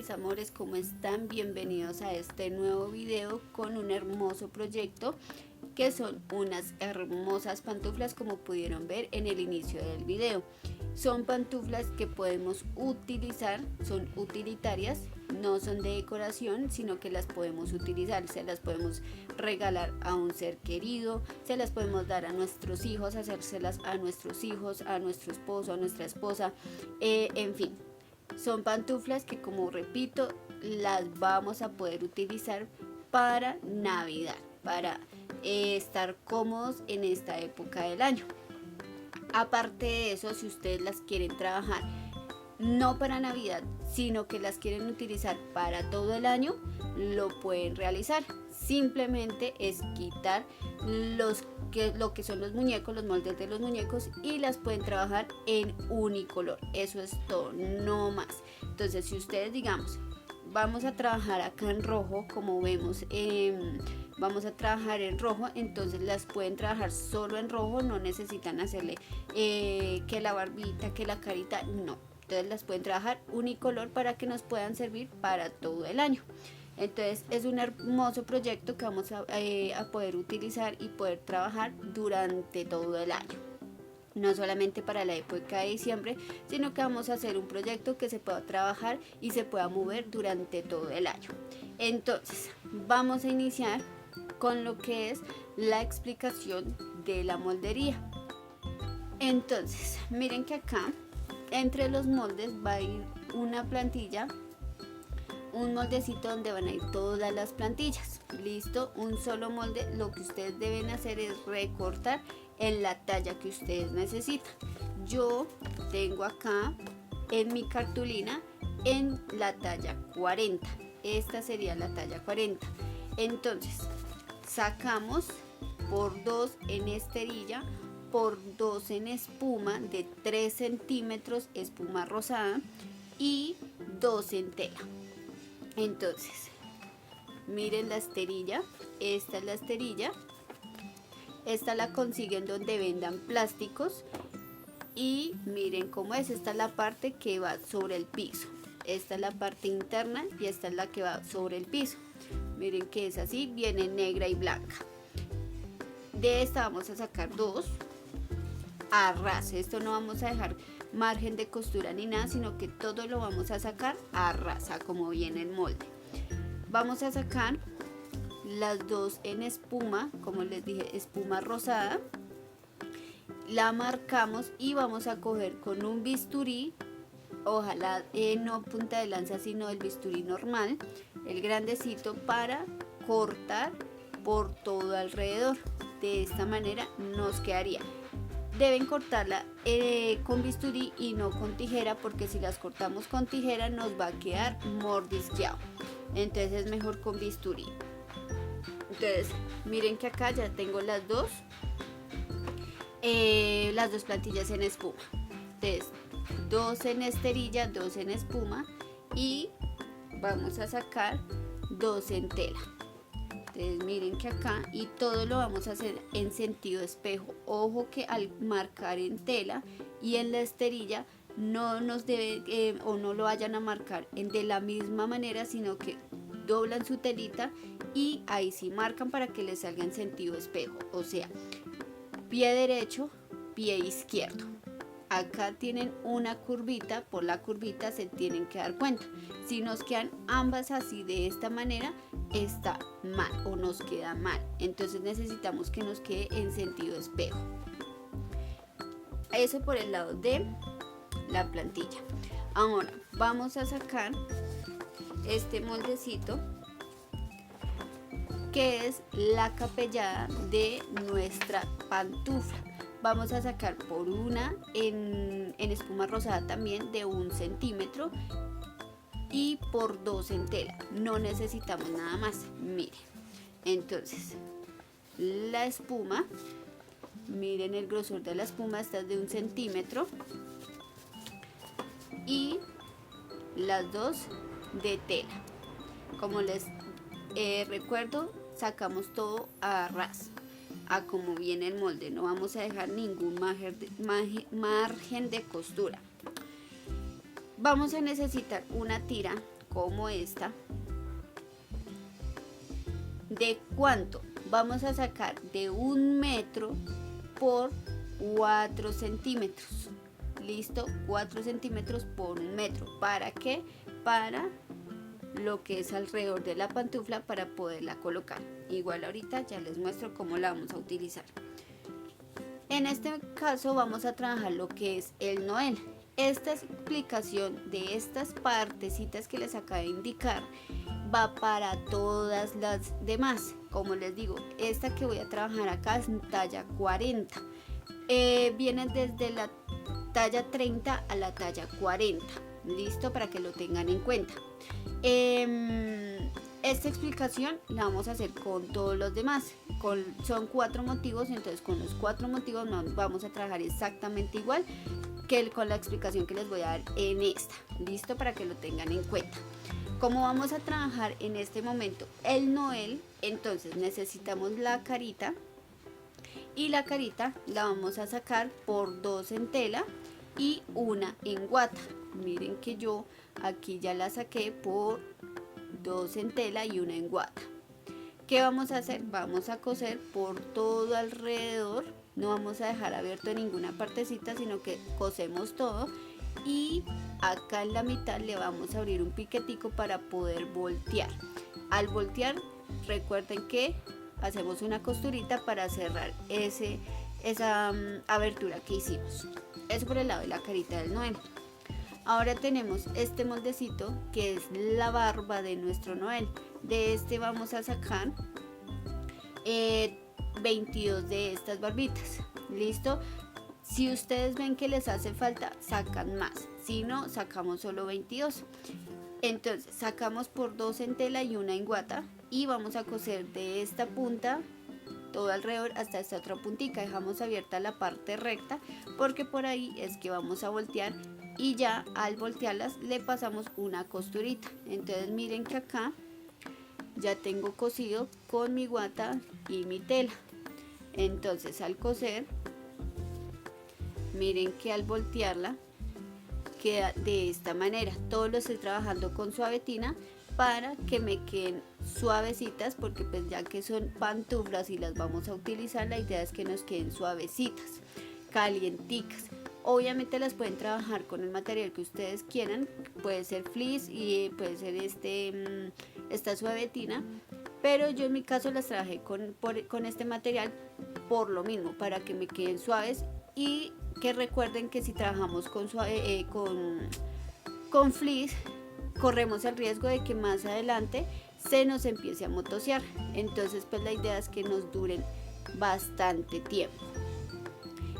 mis amores, ¿cómo están? Bienvenidos a este nuevo video con un hermoso proyecto que son unas hermosas pantuflas, como pudieron ver en el inicio del video. Son pantuflas que podemos utilizar, son utilitarias, no son de decoración, sino que las podemos utilizar, se las podemos regalar a un ser querido, se las podemos dar a nuestros hijos, hacérselas a nuestros hijos, a nuestro esposo, a nuestra esposa, en fin. Son pantuflas que, como repito, las vamos a poder utilizar para Navidad, para estar cómodos en esta época del año. Aparte de eso, si ustedes las quieren trabajar no para Navidad, sino que las quieren utilizar para todo el año, lo pueden realizar. Simplemente es quitar lo que son los muñecos, los moldes de los muñecos, y las pueden trabajar en unicolor. Eso es todo, no más. Entonces, si ustedes, digamos, vamos a trabajar acá en rojo, como vemos, vamos a trabajar en rojo, entonces las pueden trabajar solo en rojo, no necesitan hacerle que la barbita, que la carita, no. Entonces las pueden trabajar unicolor para que nos puedan servir para todo el año. Entonces es un hermoso proyecto que vamos a poder utilizar y poder trabajar durante todo el año. No solamente para la época de diciembre, sino que vamos a hacer un proyecto que se pueda trabajar y se pueda mover durante todo el año. Entonces vamos a iniciar con lo que es la explicación de la moldería. Entonces miren que acá entre los moldes va a ir una plantilla, un moldecito donde van a ir todas las plantillas. Listo, un solo molde. Lo que ustedes deben hacer es recortar en la talla que ustedes necesitan. Yo tengo acá en mi cartulina en la talla 40. Esta sería la talla 40. Entonces sacamos por 2 en esterilla, por 2 en espuma de 3 centímetros, espuma rosada, y 2 en tela. Entonces miren la esterilla, esta es la esterilla, esta la consiguen donde vendan plásticos, y miren cómo es. Esta es la parte que va sobre el piso, esta es la parte interna y esta es la que va sobre el piso. Miren que es así, viene negra y blanca. De esta vamos a sacar 2 a ras. Esto no vamos a dejar margen de costura ni nada, sino que todo lo vamos a sacar a ras, como viene el molde. Vamos a sacar las 2 en espuma, como les dije, espuma rosada. La marcamos y vamos a coger con un bisturí, ojalá no punta de lanza, sino el bisturí normal, el grandecito, para cortar por todo alrededor. De esta manera nos quedaría. Deben cortarla con bisturí y no con tijera, porque si las cortamos con tijera nos va a quedar mordisqueado. Entonces es mejor con bisturí. Entonces miren que acá ya tengo las dos plantillas en espuma. Entonces 2 en esterilla, 2 en espuma, y vamos a sacar 2 en tela. Entonces miren que acá, y todo lo vamos a hacer en sentido espejo. Ojo que al marcar en tela y en la esterilla no nos debe o no lo vayan a marcar de la misma manera, sino que doblan su telita y ahí sí marcan para que les salga en sentido espejo, o sea, pie derecho, pie izquierdo. Acá tienen una curvita, por la curvita se tienen que dar cuenta. Si nos quedan ambas así de esta manera, está mal o nos queda mal. Entonces necesitamos que nos quede en sentido espejo. Eso por el lado de la plantilla. Ahora vamos a sacar este moldecito, que es la capellada de nuestra pantufla. Vamos a sacar por una en espuma rosada también de 1 centímetro y por 2 en tela. No necesitamos nada más. Miren, entonces la espuma, miren el grosor de la espuma, esta es de 1 centímetro, y las 2 de tela. Como les recuerdo, sacamos todo a ras, a como viene el molde. No vamos a dejar ningún margen de costura. Vamos a necesitar una tira como esta. ¿De cuánto? Vamos a sacar de 1 metro por 4 centímetros. Listo, 4 centímetros por 1 metro. ¿Para qué? Para lo que es alrededor de la pantufla para poderla colocar. Igual ahorita ya les muestro cómo la vamos a utilizar. En este caso vamos a trabajar lo que es el noel. Esta explicación de estas partecitas que les acabo de indicar va para todas las demás. Como les digo, esta que voy a trabajar acá es talla 40. Viene desde la talla 30 a la talla 40. Listo, para que lo tengan en cuenta. Esta explicación la vamos a hacer con todos los demás. Son 4 motivos, entonces con los 4 motivos vamos a trabajar exactamente igual que con la explicación que les voy a dar en esta. Listo, para que lo tengan en cuenta. Como vamos a trabajar en este momento el noel, entonces necesitamos la carita, y la carita la vamos a sacar por 2 en tela y 1 en guata. Miren que yo aquí ya la saqué por 2 en tela y 1 en guata. ¿Qué vamos a hacer? Vamos a coser por todo alrededor, no vamos a dejar abierto ninguna partecita, sino que cosemos todo, y acá en la mitad le vamos a abrir un piquetico para poder voltear. Al voltear, recuerden que hacemos una costurita para cerrar esa abertura que hicimos. Eso por el lado de la carita del noel. Ahora tenemos este moldecito que es la barba de nuestro noel. De este vamos a sacar 22 de estas barbitas. ¿Listo? Si ustedes ven que les hace falta, sacan más. Si no, sacamos solo 22. Entonces sacamos por 2 en tela y 1 en guata, y vamos a coser de esta punta todo alrededor hasta esta otra puntica. Dejamos abierta la parte recta porque por ahí es que vamos a voltear, y ya al voltearlas le pasamos una costurita. Entonces miren que acá ya tengo cosido con mi guata y mi tela. Entonces al coser, miren que al voltearla queda de esta manera. Todo lo estoy trabajando con suavetina para que me queden suavecitas, porque pues ya que son pantuflas y las vamos a utilizar, la idea es que nos queden suavecitas, calienticas. Obviamente las pueden trabajar con el material que ustedes quieran, puede ser fleece y puede ser esta suavetina, pero yo en mi caso las trabajé con este material por lo mismo, para que me queden suaves, y que recuerden que si trabajamos con fleece, corremos el riesgo de que más adelante se nos empiece a motosear. Entonces pues la idea es que nos duren bastante tiempo.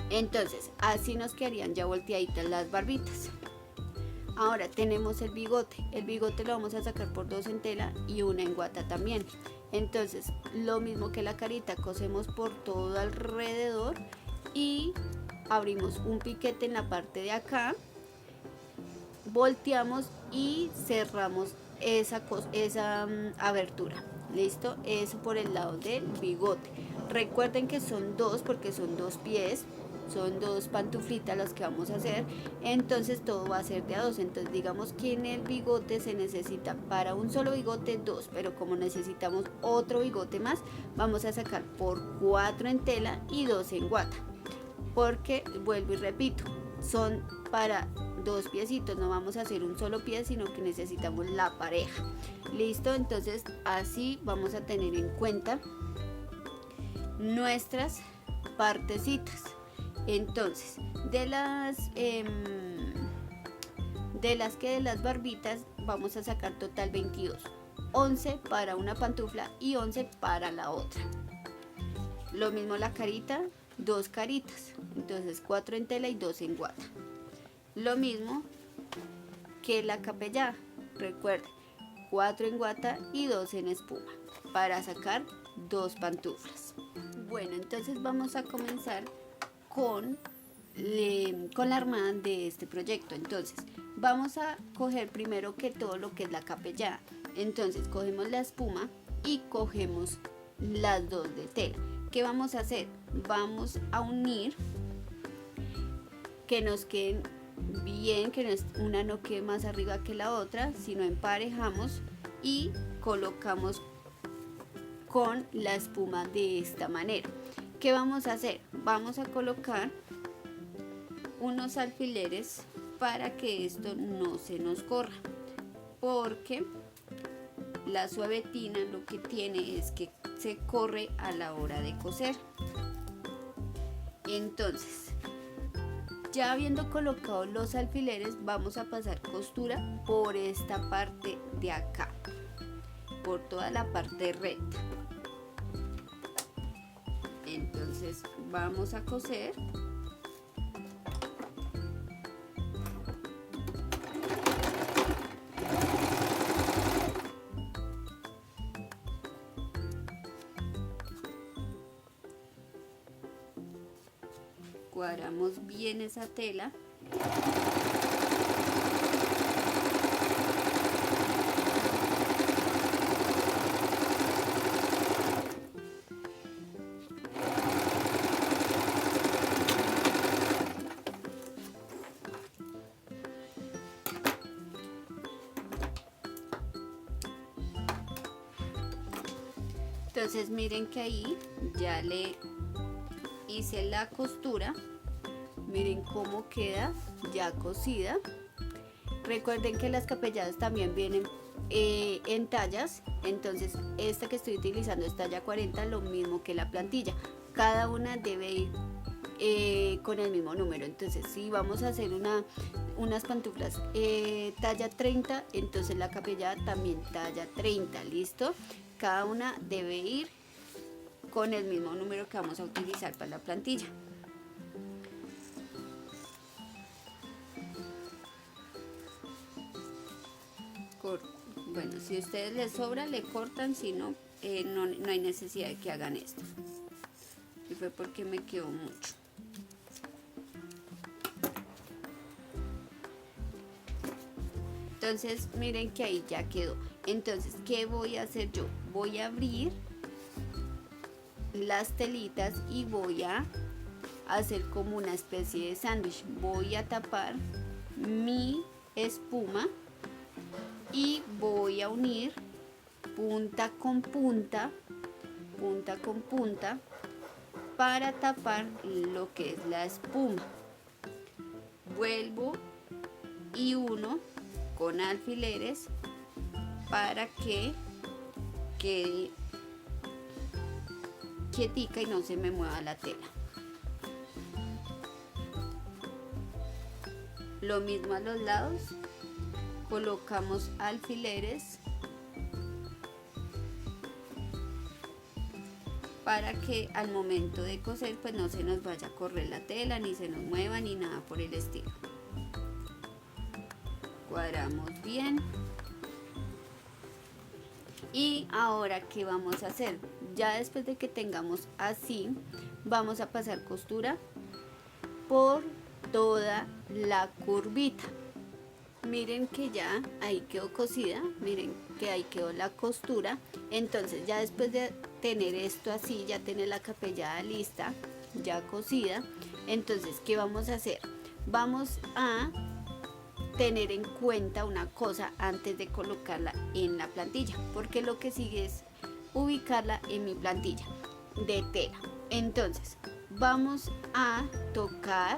Entonces así nos quedarían ya volteaditas las barbitas. Ahora tenemos el bigote. El bigote lo vamos a sacar por 2 en tela y 1 en guata también. Entonces lo mismo que la carita, cosemos por todo alrededor y abrimos un piquete en la parte de acá, volteamos y cerramos esa abertura. Listo, eso por el lado del bigote. Recuerden que son 2 porque son 2 pies, son 2 pantuflitas las que vamos a hacer, entonces todo va a ser de a 2. Entonces digamos que en el bigote se necesita para un solo bigote 2, pero como necesitamos otro bigote más, vamos a sacar por 4 en tela y 2 en guata, porque vuelvo y repito, son para 2 piecitos, no vamos a hacer un solo pie, sino que necesitamos la pareja. Listo, entonces así vamos a tener en cuenta nuestras partecitas. Entonces de las barbitas vamos a sacar total 22, 11 para una pantufla y 11 para la otra. Lo mismo la carita, 2 caritas, entonces 4 en tela y 2 en guata. Lo mismo que la capellada, recuerden, 4 en guata y 2 en espuma para sacar 2 pantuflas. Bueno, entonces vamos a comenzar con la armada de este proyecto. Entonces vamos a coger primero que todo lo que es la capellada. Entonces cogemos la espuma y cogemos las 2 de tela. ¿Qué vamos a hacer? Vamos a unir que nos queden bien, que una no quede más arriba que la otra, sino emparejamos y colocamos con la espuma de esta manera. ¿Qué vamos a hacer? Vamos a colocar unos alfileres para que esto no se nos corra, porque la suavetina lo que tiene es que se corre a la hora de coser. Entonces, ya habiendo colocado los alfileres, vamos a pasar costura por esta parte de acá, por toda la parte recta. Entonces vamos a coser. Cuadramos bien esa tela. Entonces miren que ahí ya le hice la costura. Miren cómo queda ya cosida. Recuerden que las capelladas también vienen en tallas. Entonces esta que estoy utilizando es talla 40, lo mismo que la plantilla. Cada una debe ir con el mismo número. Entonces si vamos a hacer unas pantuflas talla 30, entonces la capellada también talla 30, ¿listo? Cada una debe ir con el mismo número que vamos a utilizar para la plantilla. Bueno, si a ustedes les sobra, le cortan, si no, no hay necesidad de que hagan esto. Y fue porque me quedó mucho. Entonces miren que ahí ya quedó. Entonces, ¿qué voy a hacer yo? Voy a abrir las telitas y voy a hacer como una especie de sándwich. Voy a tapar mi espuma y voy a unir punta con punta para tapar lo que es la espuma. Vuelvo y uno con alfileres para que quede quietica y no se me mueva la tela. Lo mismo a los lados, colocamos alfileres para que al momento de coser pues no se nos vaya a correr la tela, ni se nos mueva, ni nada por el estilo. Cuadramos bien. Y ahora, ¿qué vamos a hacer? Ya después de que tengamos así, vamos a pasar costura por toda la curvita. Miren que ya ahí quedó cosida, miren que ahí quedó la costura. Entonces ya después de tener esto así, ya tener la capellada lista, ya cosida, entonces ¿qué vamos a hacer? Vamos a tener en cuenta una cosa antes de colocarla en la plantilla, porque lo que sigue es ubicarla en mi plantilla de tela. Entonces vamos a tocar,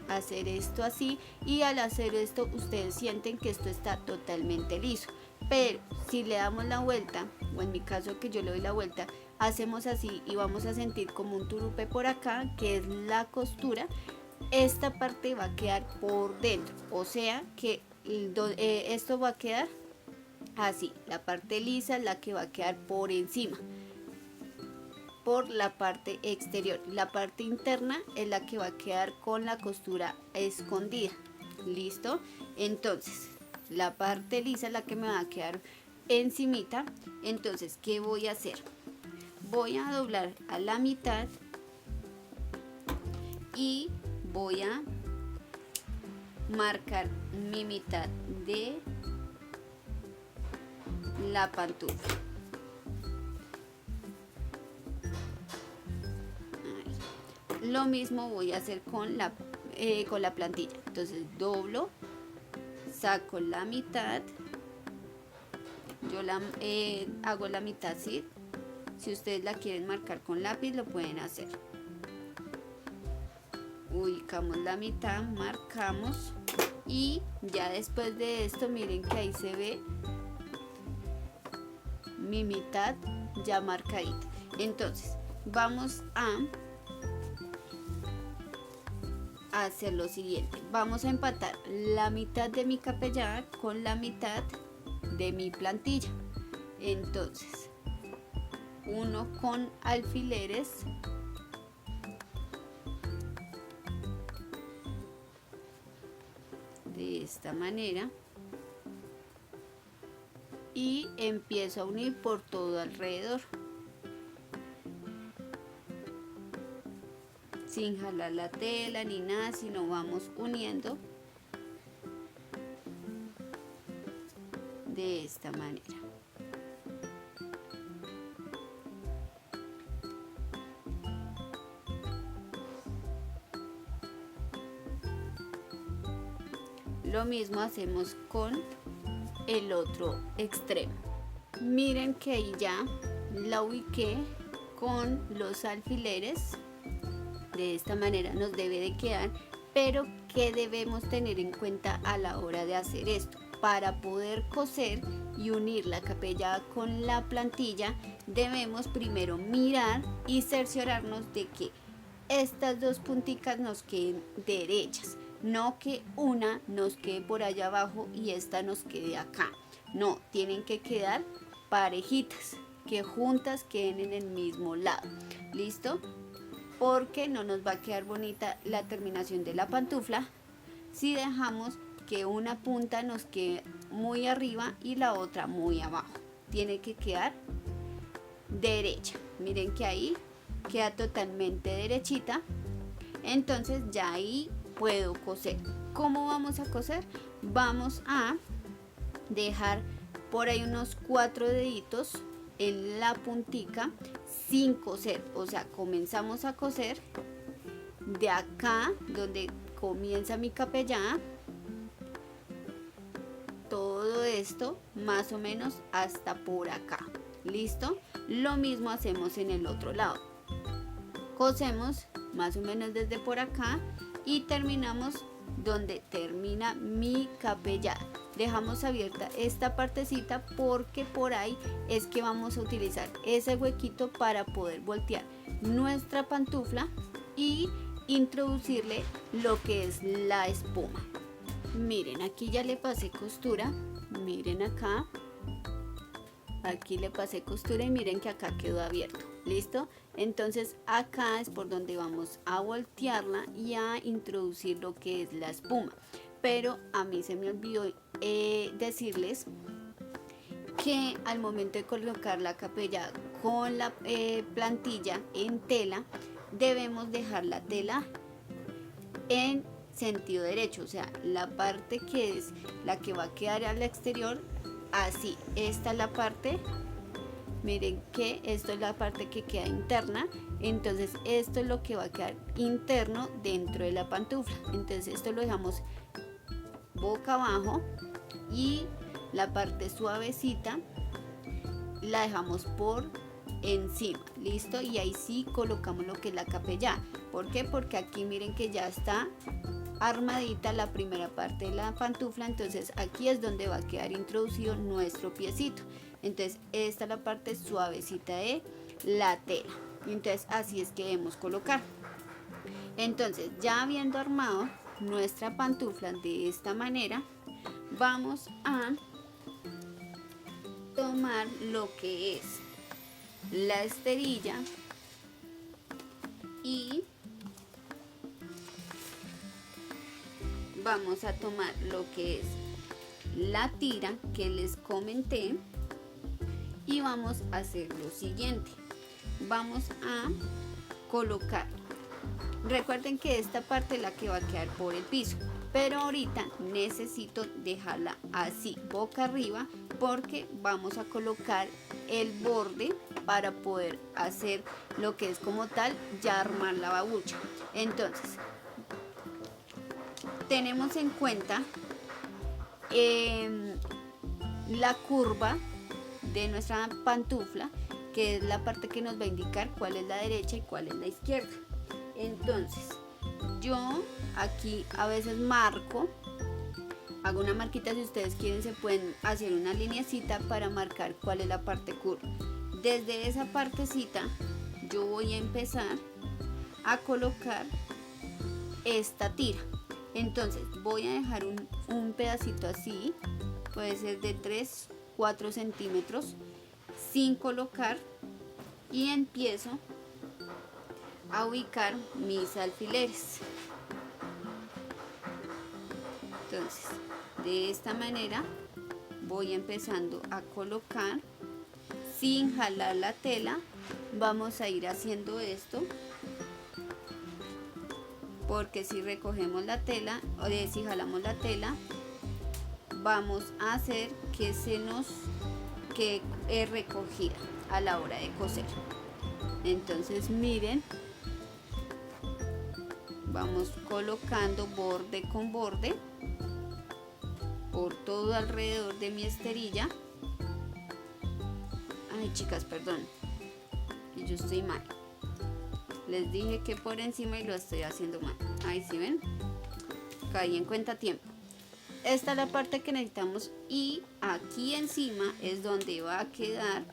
hacer esto así, y al hacer esto ustedes sienten que esto está totalmente liso, pero si le damos la vuelta, o en mi caso que yo le doy la vuelta, hacemos así y vamos a sentir como un turupe por acá, que es la costura. Esta parte va a quedar por dentro, o sea que esto va a quedar así, la parte lisa es la que va a quedar por encima, por la parte exterior. La parte interna es la que va a quedar con la costura escondida. ¿Listo? Entonces la parte lisa es la que me va a quedar encimita. Entonces, ¿qué voy a hacer? Voy a doblar a la mitad y voy a marcar mi mitad de la pantufla. Lo mismo voy a hacer con la plantilla. Entonces doblo, saco la mitad, yo hago la mitad así. Si ustedes la quieren marcar con lápiz lo pueden hacer. Ubicamos la mitad, marcamos y ya después de esto miren que ahí se ve mi mitad ya marcadita. Entonces vamos a hacer lo siguiente, vamos a empatar la mitad de mi capellada con la mitad de mi plantilla. Entonces uno con alfileres, de esta manera, y empiezo a unir por todo alrededor sin jalar la tela ni nada, sino vamos uniendo de esta manera. Lo mismo hacemos con el otro extremo. Miren que ahí ya la ubiqué con los alfileres. De esta manera nos debe de quedar, pero ¿qué debemos tener en cuenta a la hora de hacer esto? Para poder coser y unir la capellada con la plantilla, debemos primero mirar y cerciorarnos de que estas dos punticas nos queden derechas, no que una nos quede por allá abajo y esta nos quede acá. No, tienen que quedar parejitas, que juntas queden en el mismo lado. ¿Listo? Porque no nos va a quedar bonita la terminación de la pantufla si dejamos que una punta nos quede muy arriba y la otra muy abajo. Tiene que quedar derecha. Miren que ahí queda totalmente derechita. Entonces ya ahí puedo coser. ¿Cómo vamos a coser? Vamos a dejar por ahí unos 4 deditos en la puntica sin coser, o sea, comenzamos a coser de acá donde comienza mi capellada, todo esto más o menos hasta por acá. ¿Listo? Lo mismo hacemos en el otro lado, cosemos más o menos desde por acá y terminamos donde termina mi capellada. Dejamos abierta esta partecita porque por ahí es que vamos a utilizar ese huequito para poder voltear nuestra pantufla y introducirle lo que es la espuma. Miren, aquí ya le pasé costura, miren acá, aquí le pasé costura y miren que acá quedó abierto. ¿Listo? Entonces acá es por donde vamos a voltearla y a introducir lo que es la espuma. Pero a mí se me olvidó decirles que al momento de colocar la capella con la plantilla en tela, debemos dejar la tela en sentido derecho, o sea, la parte que es la que va a quedar al exterior, así. Esta es la parte, miren que esto es la parte que queda interna, entonces esto es lo que va a quedar interno dentro de la pantufla. Entonces esto lo dejamos boca abajo y la parte suavecita la dejamos por encima. ¿Listo? Y ahí sí colocamos lo que es la capellada. ¿Por qué? Porque aquí miren que ya está armadita la primera parte de la pantufla, entonces aquí es donde va a quedar introducido nuestro piecito. Entonces esta es la parte suavecita de la tela, entonces así es que debemos colocar. Entonces ya habiendo armado nuestra pantufla de esta manera, vamos a tomar lo que es la esterilla y vamos a tomar lo que es la tira que les comenté y vamos a hacer lo siguiente. Vamos a colocar, recuerden que esta parte es la que va a quedar por el piso, pero ahorita necesito dejarla así boca arriba porque vamos a colocar el borde para poder hacer lo que es como tal ya armar la babucha. Entonces tenemos en cuenta la curva de nuestra pantufla, que es la parte que nos va a indicar cuál es la derecha y cuál es la izquierda. Entonces yo aquí a veces marco, hago una marquita. Si ustedes quieren se pueden hacer una lineecita para marcar cuál es la parte curva. Desde esa partecita yo voy a empezar a colocar esta tira. Entonces voy a dejar un pedacito así, puede ser de 3-4 centímetros sin colocar, y empiezo a ubicar mis alfileres. Entonces de esta manera voy empezando a colocar sin jalar la tela. Vamos a ir haciendo esto, porque si recogemos la tela o si jalamos la tela, vamos a hacer que se nos quede recogida a la hora de coser. Entonces miren, vamos colocando borde con borde por todo alrededor de mi esterilla. Ay, chicas, perdón, que yo estoy mal. Les dije que por encima y lo estoy haciendo mal. Ahí sí ven, caí en cuenta a tiempo. Esta es la parte que necesitamos, y aquí encima es donde va a quedar,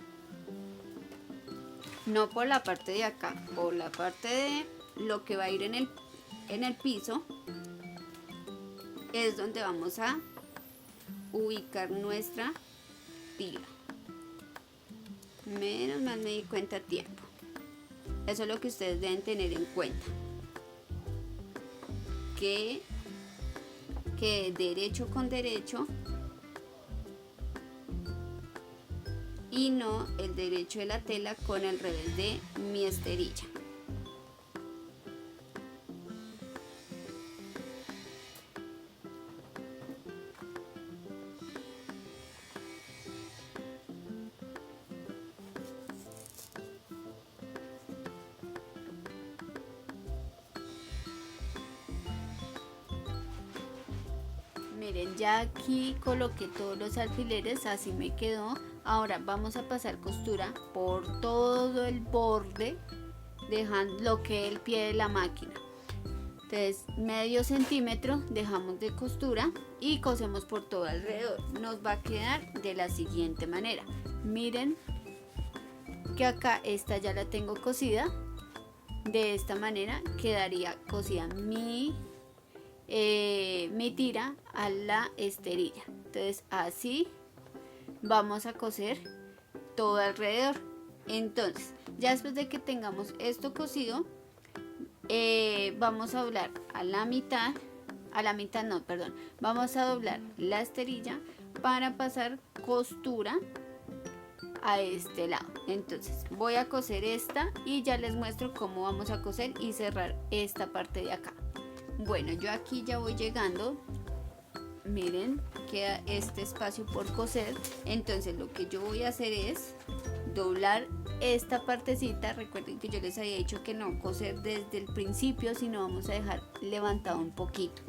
no por la parte de acá, por la parte de lo que va a ir en el piso, es donde vamos a ubicar nuestra tira. Menos mal me di cuenta a tiempo. Eso es lo que ustedes deben tener en cuenta, que derecho con derecho y no el derecho de la tela con el revés de mi esterilla. Miren, ya aquí coloqué todos los alfileres, así me quedó. Ahora vamos a pasar costura por todo el borde, dejando lo que es el pie de la máquina. Entonces medio centímetro dejamos de costura y cosemos por todo alrededor. Nos va a quedar de la siguiente manera. Miren que acá esta ya la tengo cosida. De esta manera quedaría cosida mi tira a la esterilla. Entonces así vamos a coser todo alrededor. Entonces ya después de que tengamos esto cosido, vamos a doblar vamos a doblar la esterilla para pasar costura a este lado. Entonces voy a coser esta y ya les muestro cómo vamos a coser y cerrar esta parte de acá. Bueno, yo aquí ya voy llegando. Miren, queda este espacio por coser. Entonces lo que yo voy a hacer es doblar esta partecita. Recuerden que yo les había dicho que no coser desde el principio, sino vamos a dejar levantado un poquito.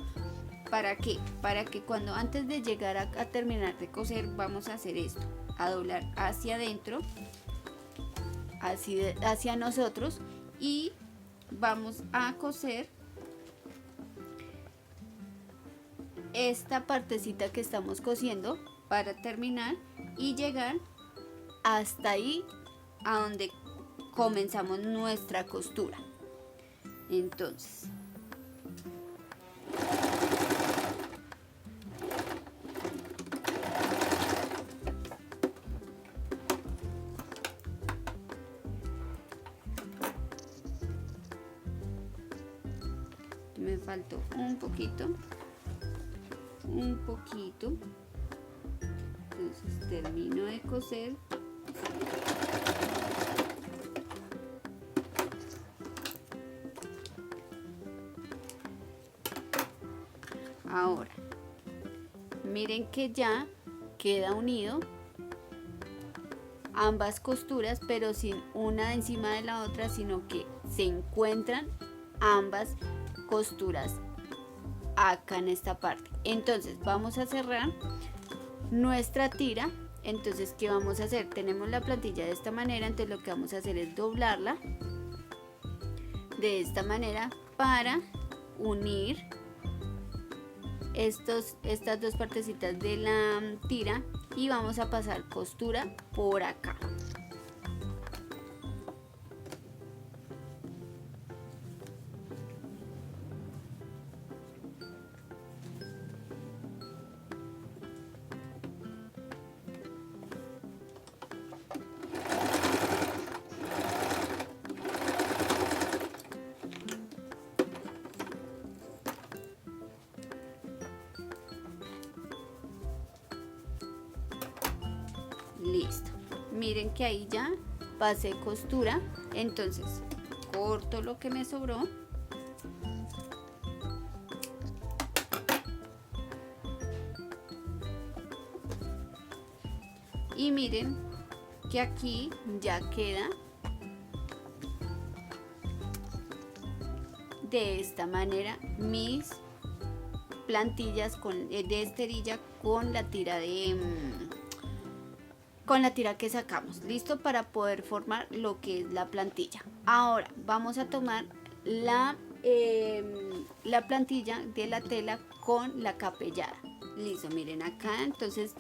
¿Para qué? Para que cuando antes de llegar a terminar de coser, vamos a hacer esto, a doblar hacia adentro, hacia nosotros, y vamos a coser esta partecita que estamos cosiendo para terminar y llegar hasta ahí a donde comenzamos nuestra costura. Entonces me faltó un poquito. Entonces termino de coser. Ahora miren que ya queda unido ambas costuras, pero sin una encima de la otra, sino que se encuentran ambas costuras acá en esta parte. Entonces vamos a cerrar nuestra tira. Entonces, ¿qué vamos a hacer? Tenemos la plantilla de esta manera, entonces lo que vamos a hacer es doblarla de esta manera para unir estas dos partecitas de la tira y vamos a pasar costura por acá. Listo, miren que ahí ya pasé costura, entonces corto lo que me sobró y miren que aquí ya queda de esta manera mis plantillas de esterilla con la tira que sacamos, listo para poder formar lo que es la plantilla. Ahora vamos a tomar la plantilla de la tela con la capellada. Listo, miren acá, entonces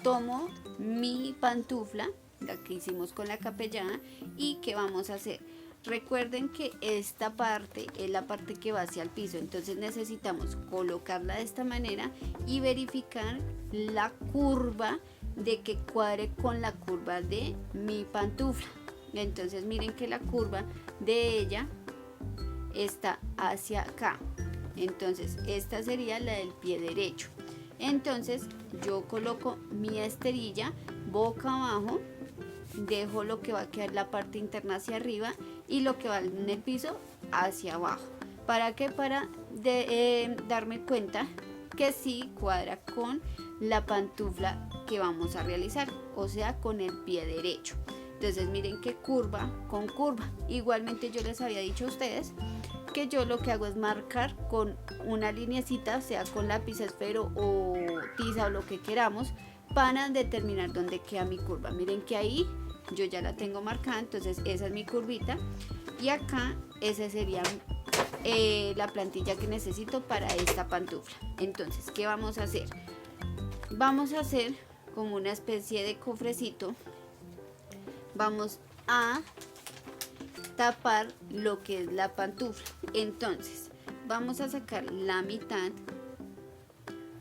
tomo mi pantufla, la que hicimos con la capellada, y ¿qué vamos a hacer? Recuerden que esta parte es la parte que va hacia el piso, entonces necesitamos colocarla de esta manera y verificar la curva de que cuadre con la curva de mi pantufla. Entonces miren que la curva de ella está hacia acá, entonces esta sería la del pie derecho. Entonces yo coloco mi esterilla boca abajo, dejo lo que va a quedar la parte interna hacia arriba y lo que va en el piso hacia abajo. ¿Para qué? Para darme cuenta que sí cuadra con la pantufla que vamos a realizar, o sea con el pie derecho. Entonces miren que curva con curva. Igualmente yo les había dicho a ustedes que yo lo que hago es marcar con una lineecita, sea con lápiz esfero o tiza o lo que queramos, para determinar dónde queda mi curva. Miren que ahí yo ya la tengo marcada, entonces esa es mi curvita y acá esa sería la plantilla que necesito para esta pantufla. Entonces, ¿qué vamos a hacer? Vamos a hacer como una especie de cofrecito. Vamos a tapar lo que es la pantufla. Entonces vamos a sacar la mitad,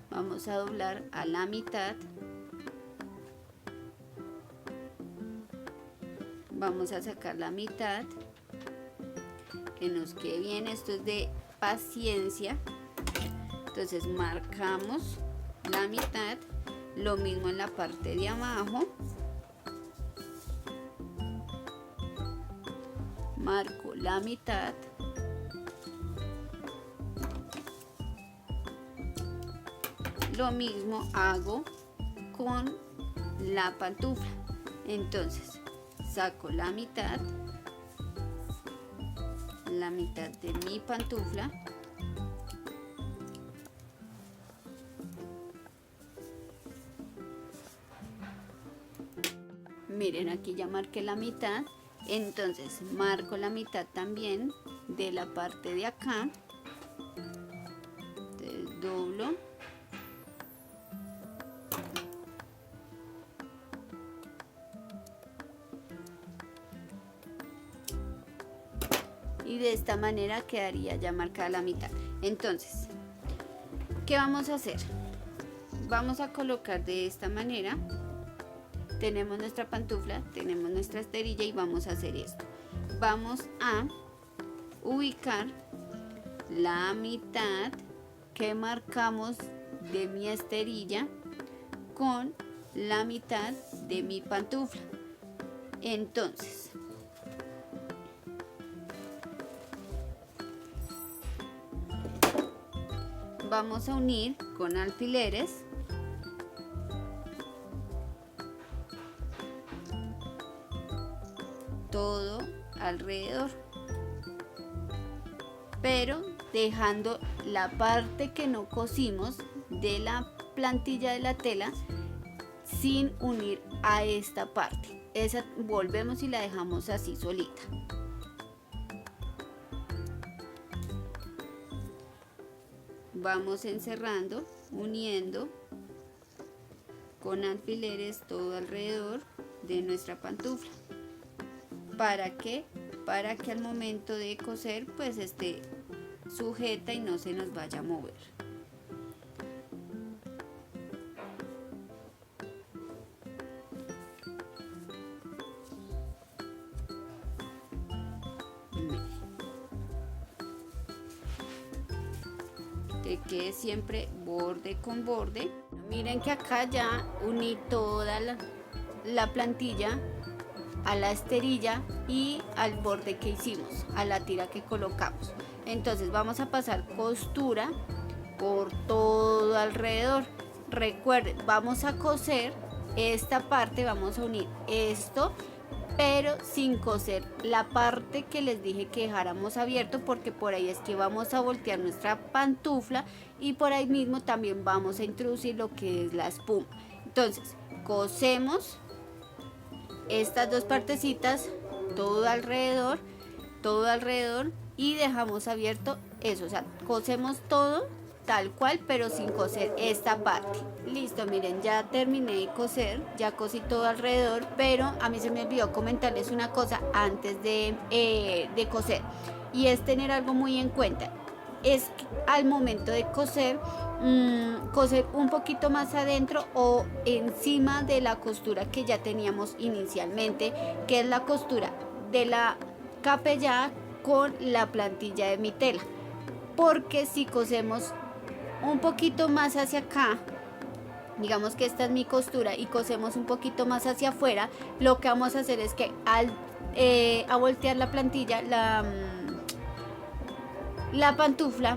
vamos a doblar a la mitad, vamos a sacar la mitad, que nos quede bien. Esto es de paciencia. Entonces marcamos la mitad, lo mismo en la parte de abajo, marco la mitad, lo mismo hago con la pantufla. Entonces saco la mitad de mi pantufla, miren aquí ya marqué la mitad. Entonces marco la mitad también de la parte de acá, entonces doblo, y de esta manera quedaría ya marcada la mitad. Entonces, ¿qué vamos a hacer? Vamos a colocar de esta manera. Tenemos nuestra pantufla, tenemos nuestra esterilla y vamos a hacer esto. Vamos a ubicar la mitad que marcamos de mi esterilla con la mitad de mi pantufla. Entonces, vamos a unir con alfileres todo alrededor, pero dejando la parte que no cosimos de la plantilla de la tela sin unir a esta parte. Esa volvemos y la dejamos así solita. Vamos encerrando, uniendo con alfileres todo alrededor de nuestra pantufla. ¿Para qué? Para que al momento de coser pues esté sujeta y no se nos vaya a mover. Que quede siempre borde con borde. Miren que acá ya uní toda la plantilla a la esterilla y al borde que hicimos, a la tira que colocamos. Entonces vamos a pasar costura por todo alrededor. Recuerden, vamos a coser esta parte, vamos a unir esto, pero sin coser la parte que les dije que dejáramos abierto, porque por ahí es que vamos a voltear nuestra pantufla y por ahí mismo también vamos a introducir lo que es la espuma. Entonces cosemos estas dos partecitas todo alrededor y dejamos abierto eso, o sea, cosemos todo tal cual pero sin coser esta parte. Listo, miren, ya terminé de coser, ya cosí todo alrededor, pero a mí se me olvidó comentarles una cosa antes de coser, y es tener algo muy en cuenta. Es que al momento de coser, coser un poquito más adentro o encima de la costura que ya teníamos inicialmente, que es la costura de la capellada con la plantilla de mi tela, porque si cosemos un poquito más hacia acá, digamos que esta es mi costura, y cosemos un poquito más hacia afuera, lo que vamos a hacer es que al voltear la plantilla, la pantufla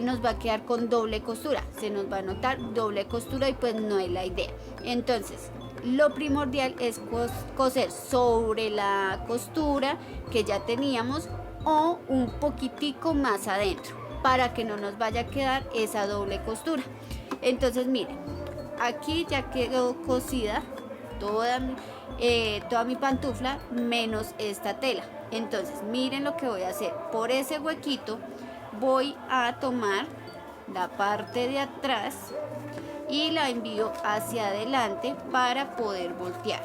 nos va a quedar con doble costura, se nos va a notar doble costura y pues no es la idea. Entonces lo primordial es coser sobre la costura que ya teníamos o un poquitico más adentro, para que no nos vaya a quedar esa doble costura. Entonces miren, aquí ya quedó cosida toda mi pantufla menos esta tela. Entonces miren lo que voy a hacer. Por ese huequito voy a tomar la parte de atrás y la envío hacia adelante para poder voltear.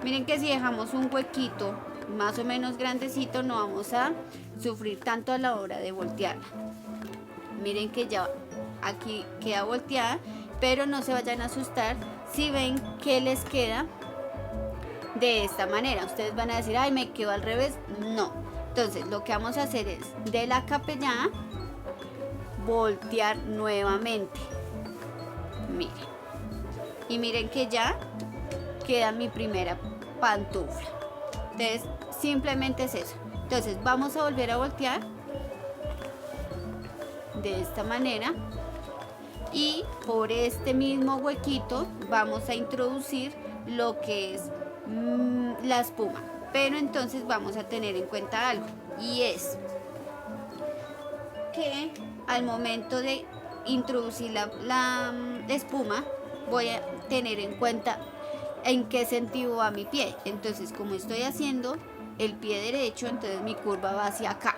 Miren que si dejamos un huequito más o menos grandecito, no vamos a sufrir tanto a la hora de voltearla. Miren que ya aquí queda volteada, pero no se vayan a asustar si ven que les queda de esta manera. Ustedes van a decir, ay, me quedó al revés. No. Entonces lo que vamos a hacer es de la capellada voltear nuevamente. Miren. Y miren que ya queda mi primera pantufla. Entonces simplemente es eso. Entonces vamos a volver a voltear de esta manera y por este mismo huequito vamos a introducir lo que es la espuma. Pero entonces vamos a tener en cuenta algo, y es que al momento de introducir la espuma voy a tener en cuenta en qué sentido va mi pie. Entonces, como estoy haciendo el pie derecho, entonces mi curva va hacia acá.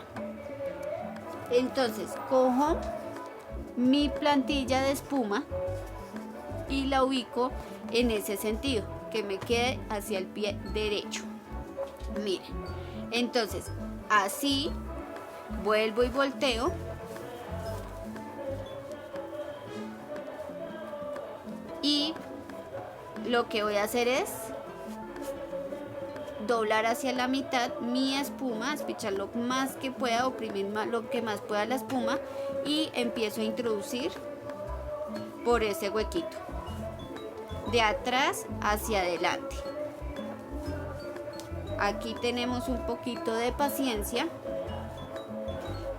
Entonces cojo mi plantilla de espuma y la ubico en ese sentido, que me quede hacia el pie derecho. Miren, entonces así vuelvo y volteo y lo que voy a hacer es doblar hacia la mitad mi espuma, espichar lo más que pueda, oprimir lo que más pueda la espuma, y empiezo a introducir por ese huequito de atrás hacia adelante. Aquí tenemos un poquito de paciencia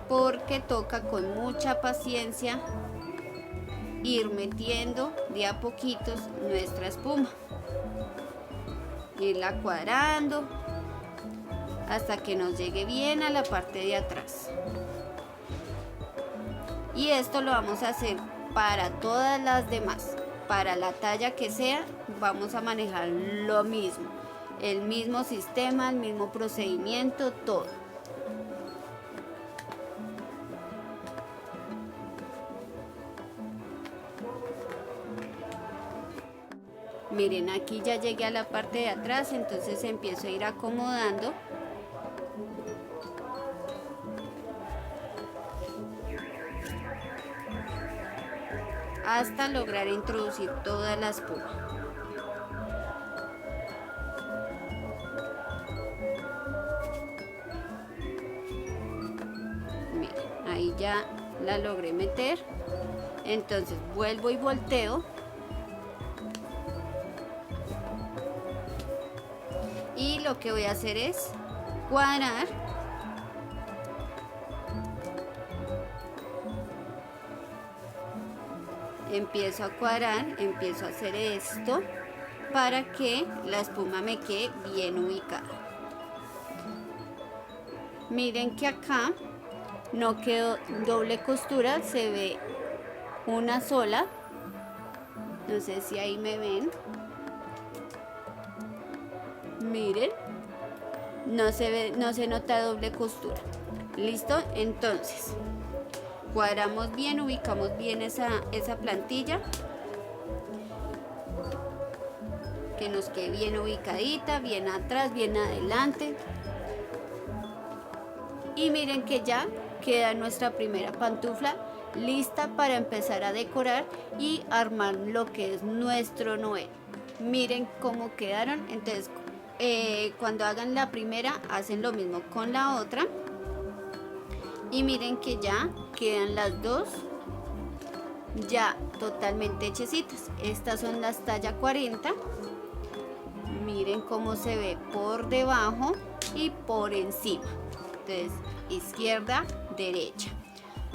porque toca con mucha paciencia ir metiendo de a poquitos nuestra espuma, irla cuadrando hasta que nos llegue bien a la parte de atrás. Y esto lo vamos a hacer para todas las demás. Para la talla que sea, vamos a manejar lo mismo. El mismo sistema, el mismo procedimiento, todo. Miren, aquí ya llegué a la parte de atrás, entonces empiezo a ir acomodando. Hasta lograr introducir toda la espuma. Miren, ahí ya la logré meter. Entonces vuelvo y volteo. Y lo que voy a hacer es cuadrar. Empiezo a cuadrar, empiezo a hacer esto para que la espuma me quede bien ubicada. Miren que acá no quedó doble costura, se ve una sola. No sé si ahí me ven. Miren, no se nota doble costura. ¿Listo? Entonces cuadramos bien, ubicamos bien esa plantilla, que nos quede bien ubicadita, bien atrás, bien adelante. Y miren que ya queda nuestra primera pantufla lista para empezar a decorar y armar lo que es nuestro Noel. Miren cómo quedaron. Entonces cuando hagan la primera hacen lo mismo con la otra. Y miren que ya quedan las dos ya totalmente hechecitas. Estas son las talla 40. Miren cómo se ve por debajo y por encima. Entonces, izquierda, derecha.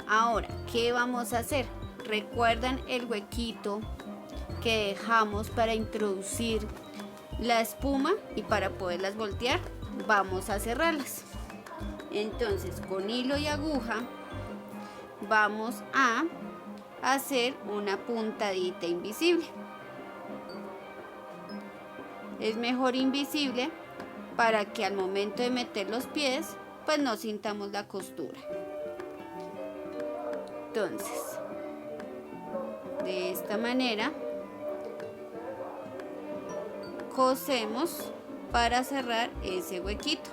Ahora, ¿qué vamos a hacer? ¿Recuerdan el huequito que dejamos para introducir la espuma y para poderlas voltear? Vamos a cerrarlas. Entonces, con hilo y aguja vamos a hacer una puntadita invisible. Es mejor invisible para que al momento de meter los pies pues no sintamos la costura. Entonces, de esta manera cosemos para cerrar ese huequito.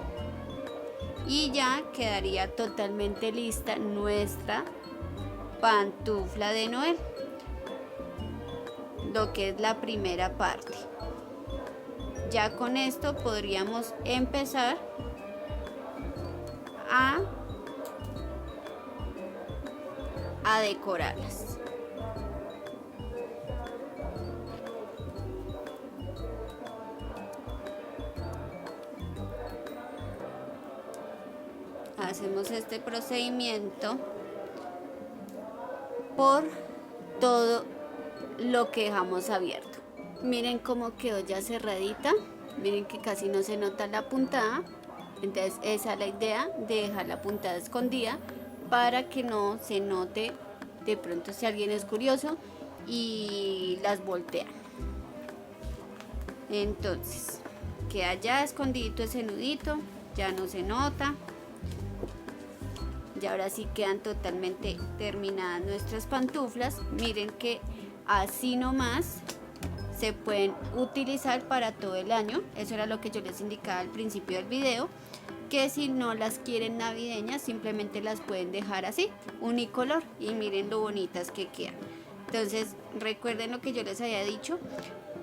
Y ya quedaría totalmente lista nuestra pantufla de Noel, lo que es la primera parte. Ya con esto podríamos empezar a decorarlas. Hacemos este procedimiento por todo lo que dejamos abierto. Miren cómo quedó ya cerradita. Miren que casi no se nota la puntada. Entonces esa es la idea, de dejar la puntada escondida para que no se note de pronto si alguien es curioso y las voltea. Entonces queda ya escondidito ese nudito, ya no se nota. Y ahora sí quedan totalmente terminadas nuestras pantuflas. Miren que así nomás se pueden utilizar para todo el año. Eso era lo que yo les indicaba al principio del video, que si no las quieren navideñas simplemente las pueden dejar así, unicolor, y miren lo bonitas que quedan. Entonces recuerden lo que yo les había dicho,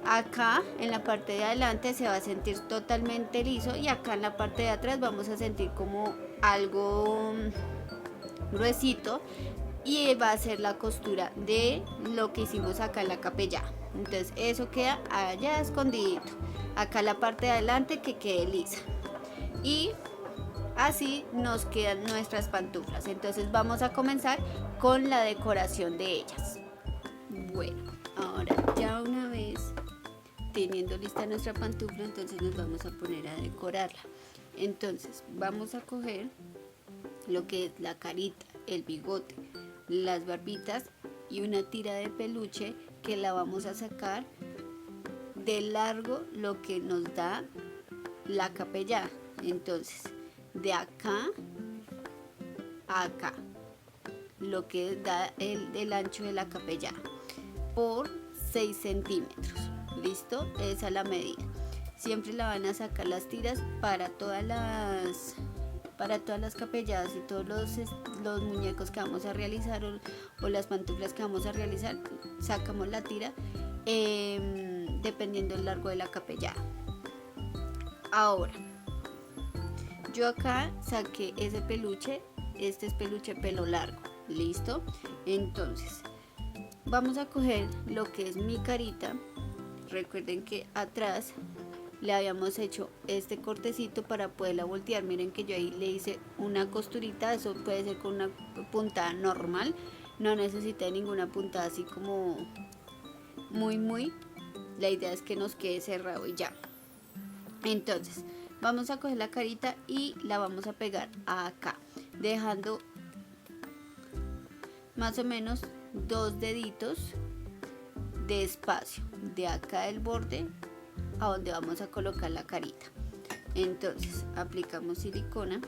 acá en la parte de adelante se va a sentir totalmente liso y acá en la parte de atrás vamos a sentir como algo gruesito y va a ser la costura de lo que hicimos acá en la capella. Entonces eso queda allá escondidito, acá la parte de adelante que quede lisa, y así nos quedan nuestras pantuflas. Entonces vamos a comenzar con la decoración de ellas. Bueno, ahora ya una vez teniendo lista nuestra pantufla, entonces nos vamos a poner a decorarla. Entonces vamos a coger lo que es la carita, el bigote, las barbitas y una tira de peluche que la vamos a sacar de largo lo que nos da la capellada. Entonces, de acá a acá, lo que da el ancho de la capellada por 6 centímetros. ¿Listo? Esa es la medida. Siempre la van a sacar las tiras para todas las capelladas y todos los muñecos que vamos a realizar o las pantuflas que vamos a realizar. Sacamos la tira dependiendo del largo de la capellada. Ahora, yo acá saqué ese peluche. Este es peluche pelo largo. ¿Listo? Entonces, vamos a coger lo que es mi carita. Recuerden que atrás le habíamos hecho este cortecito para poderla voltear. Miren que yo ahí le hice una costurita. Eso puede ser con una puntada normal. No necesita ninguna puntada así como muy. La idea es que nos quede cerrado y ya. Entonces, vamos a coger la carita y la vamos a pegar acá, dejando más o menos 2 deditos de espacio de acá del borde a donde vamos a colocar la carita. Entonces aplicamos silicona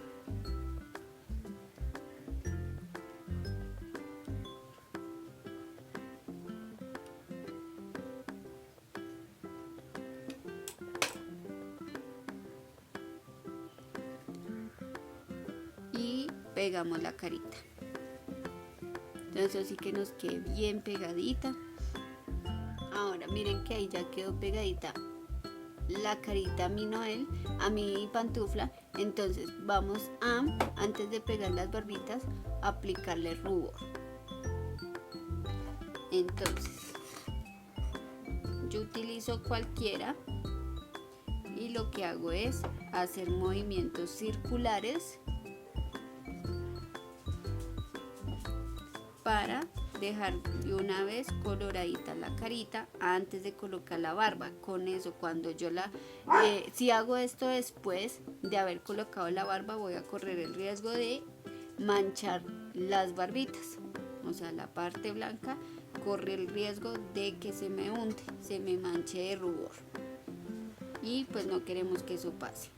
y pegamos la carita. Entonces así que nos quede bien pegadita. Ahora miren que ahí ya quedó pegadita la carita a mi Noel, a mi pantufla. Entonces vamos a, antes de pegar las barbitas, aplicarle rubor. Entonces yo utilizo cualquiera y lo que hago es hacer movimientos circulares para dejar de una vez coloradita la carita antes de colocar la barba. Con eso, cuando yo si hago esto después de haber colocado la barba, voy a correr el riesgo de manchar las barbitas. O sea, la parte blanca corre el riesgo de que se me unte, se me manche de rubor. Y pues no queremos que eso pase.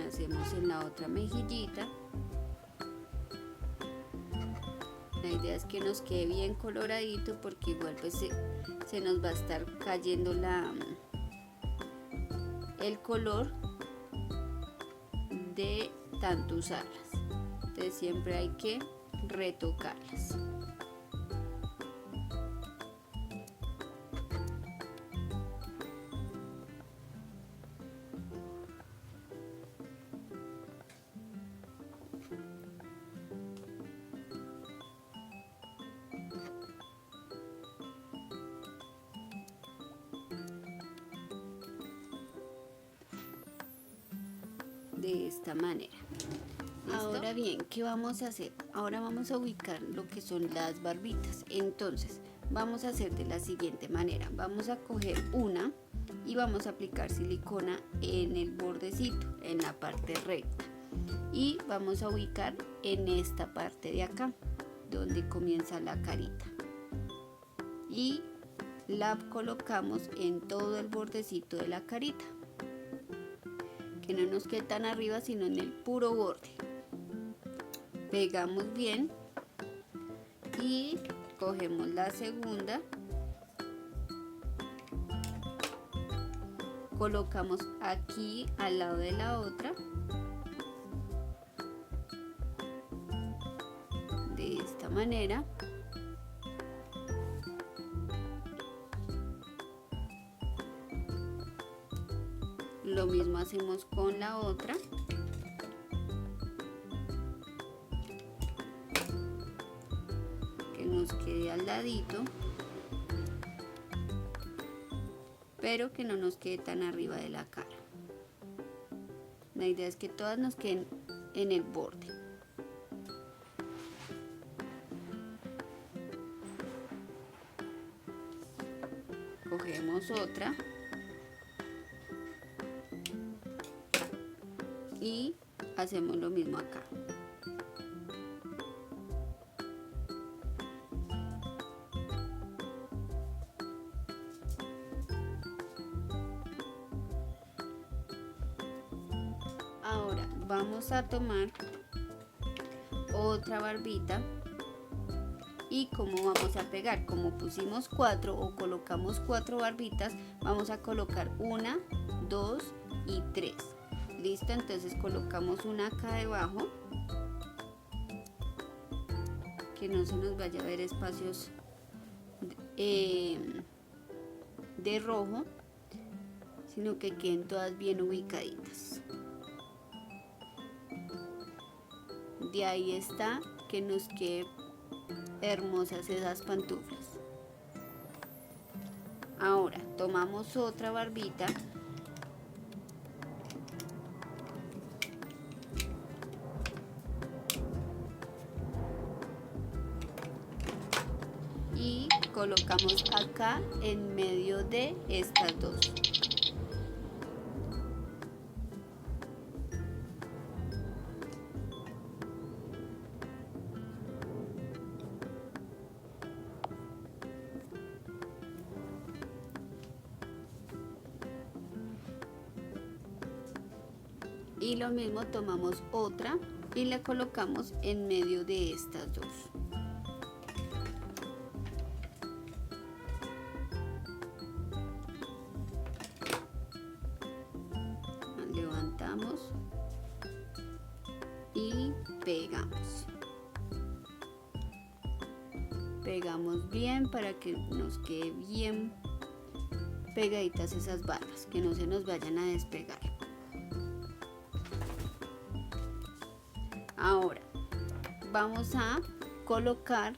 Hacemos en la otra mejillita. La idea es que nos quede bien coloradito porque igual pues se nos va a estar cayendo el color de tanto usarlas. Entonces siempre hay que retocarlas. De esta manera. ¿Listo? Ahora bien, ¿qué vamos a hacer? Ahora vamos a ubicar lo que son las barbitas. Entonces vamos a hacer de la siguiente manera. Vamos a coger una y vamos a aplicar silicona en el bordecito, en la parte recta, y vamos a ubicar en esta parte de acá donde comienza la carita y la colocamos en todo el bordecito de la carita, que no nos quede tan arriba sino en el puro borde. Pegamos bien y cogemos la segunda, colocamos aquí al lado de la otra, de esta manera. Lo mismo hacemos con la otra. Que nos quede al ladito, pero que no nos quede tan arriba de la cara. La idea es que todas nos queden en el borde. Cogemos otra hacemos lo mismo acá. Ahora vamos a tomar otra barbita y como vamos a pegar, como pusimos 4 o colocamos 4 barbitas, vamos a colocar 1, 2 y 3. Listo, entonces colocamos una acá debajo, que no se nos vaya a ver espacios de rojo, sino que queden todas bien ubicaditas. De ahí está que nos quede hermosas esas pantuflas. Ahora tomamos otra barbita y colocamos acá en medio de estas dos. Y lo mismo, tomamos otra y la colocamos en medio de estas dos. Levantamos y pegamos. Pegamos bien para que nos quede bien pegaditas esas barras, que no se nos vayan a despegar. Ahora vamos a colocar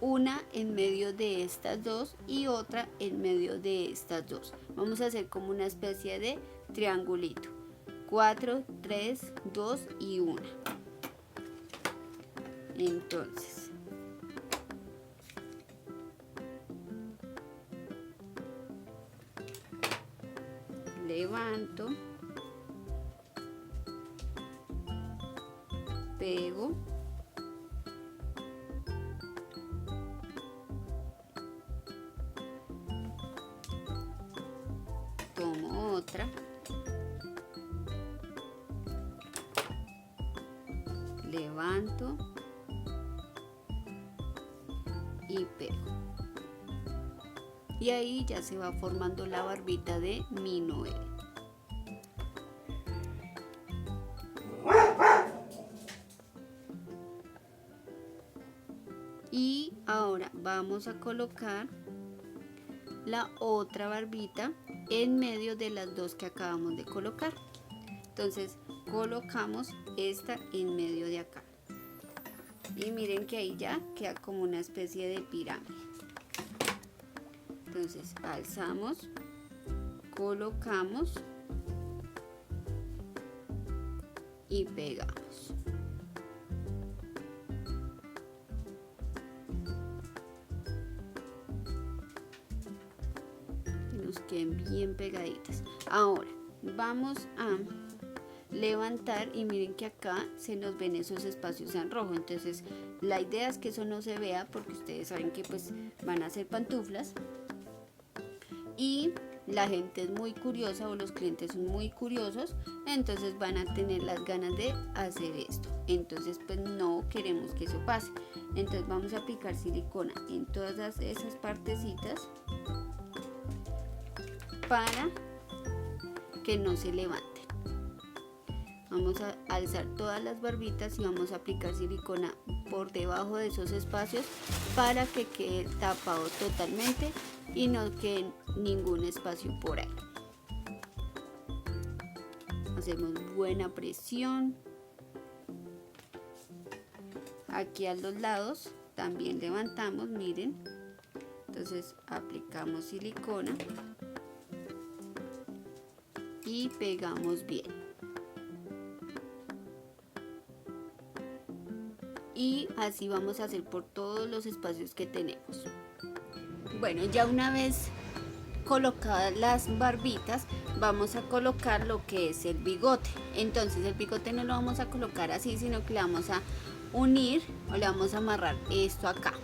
una en medio de estas dos y otra en medio de estas dos. Vamos a hacer como una especie de triangulito. 4, 3, 2 y 1. Entonces levanto, pego, tomo otra, levanto y pego. Y ahí ya se va formando la barbita de mi 9. Y ahora vamos a colocar la otra barbita en medio de las dos que acabamos de colocar. Entonces colocamos esta en medio de acá. Y miren que ahí ya queda como una especie de pirámide. Entonces alzamos, colocamos y pegamos. Que nos queden bien pegaditas. Ahora vamos a levantar y miren que acá se nos ven esos espacios en rojo. Entonces la idea es que eso no se vea, porque ustedes saben que pues van a hacer pantuflas y la gente es muy curiosa o los clientes son muy curiosos, entonces van a tener las ganas de hacer esto. Entonces pues no queremos que eso pase. Entonces vamos a aplicar silicona en todas esas partecitas para que no se levanten. Vamos a alzar todas las barbitas y vamos a aplicar silicona por debajo de esos espacios para que quede tapado totalmente y no quede ningún espacio por ahí. Hacemos buena presión. Aquí a los lados también levantamos, miren. Entonces aplicamos silicona y pegamos bien. Y así vamos a hacer por todos los espacios que tenemos. Bueno, ya una vez colocadas las barbitas, vamos a colocar lo que es el bigote. Entonces el bigote no lo vamos a colocar así, sino que le vamos a unir o le vamos a amarrar esto acá.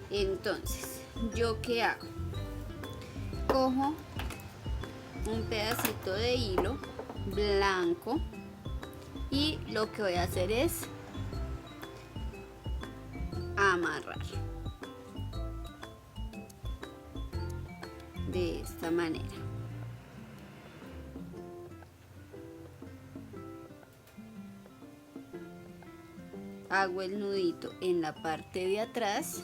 Entonces, ¿yo qué hago? Cojo un pedacito de hilo blanco y lo que voy a hacer es amarrar de esta manera. Hago el nudito en la parte de atrás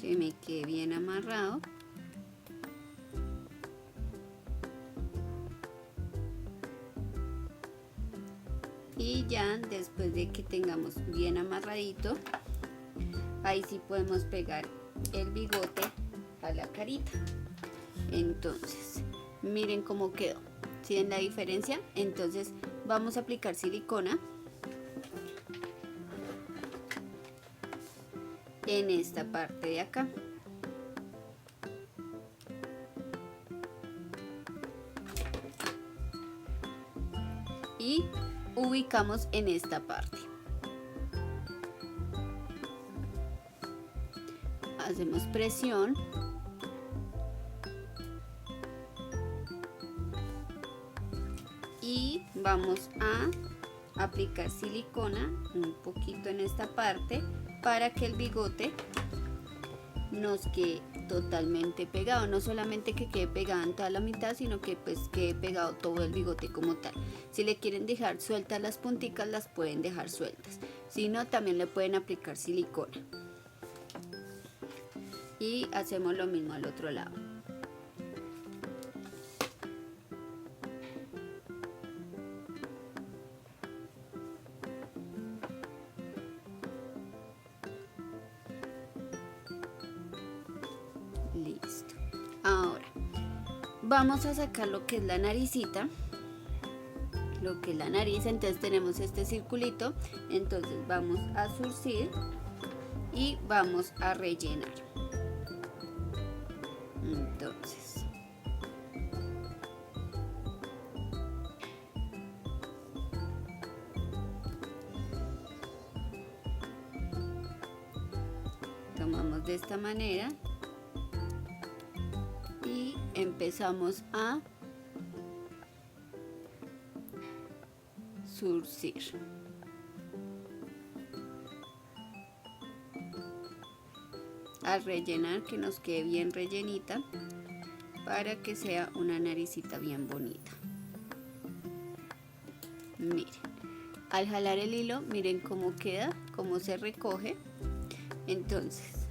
que me quede bien amarrado. Y ya después de que tengamos bien amarradito, ahí sí podemos pegar el bigote a la carita. Entonces miren cómo quedó. ¿Sí ven la diferencia? Entonces vamos a aplicar silicona en esta parte de acá. Y ubicamos en esta parte. Hacemos presión. Y vamos a aplicar silicona un poquito en esta parte para que el bigote nos quede totalmente pegado, no solamente que quede pegado en toda la mitad, sino que pues quede pegado todo el bigote como tal. Si le quieren dejar sueltas las punticas, las pueden dejar sueltas, si no también le pueden aplicar silicona. Y hacemos lo mismo al otro lado. Listo. Ahora vamos a sacar lo que es la naricita, lo que es la nariz. Entonces tenemos este circulito, entonces vamos a zurcir y vamos a rellenar. Entonces tomamos de esta manera y empezamos a zurcir. Al rellenar, que nos quede bien rellenita para que sea una naricita bien bonita. Miren, al jalar el hilo, miren cómo queda, cómo se recoge. Entonces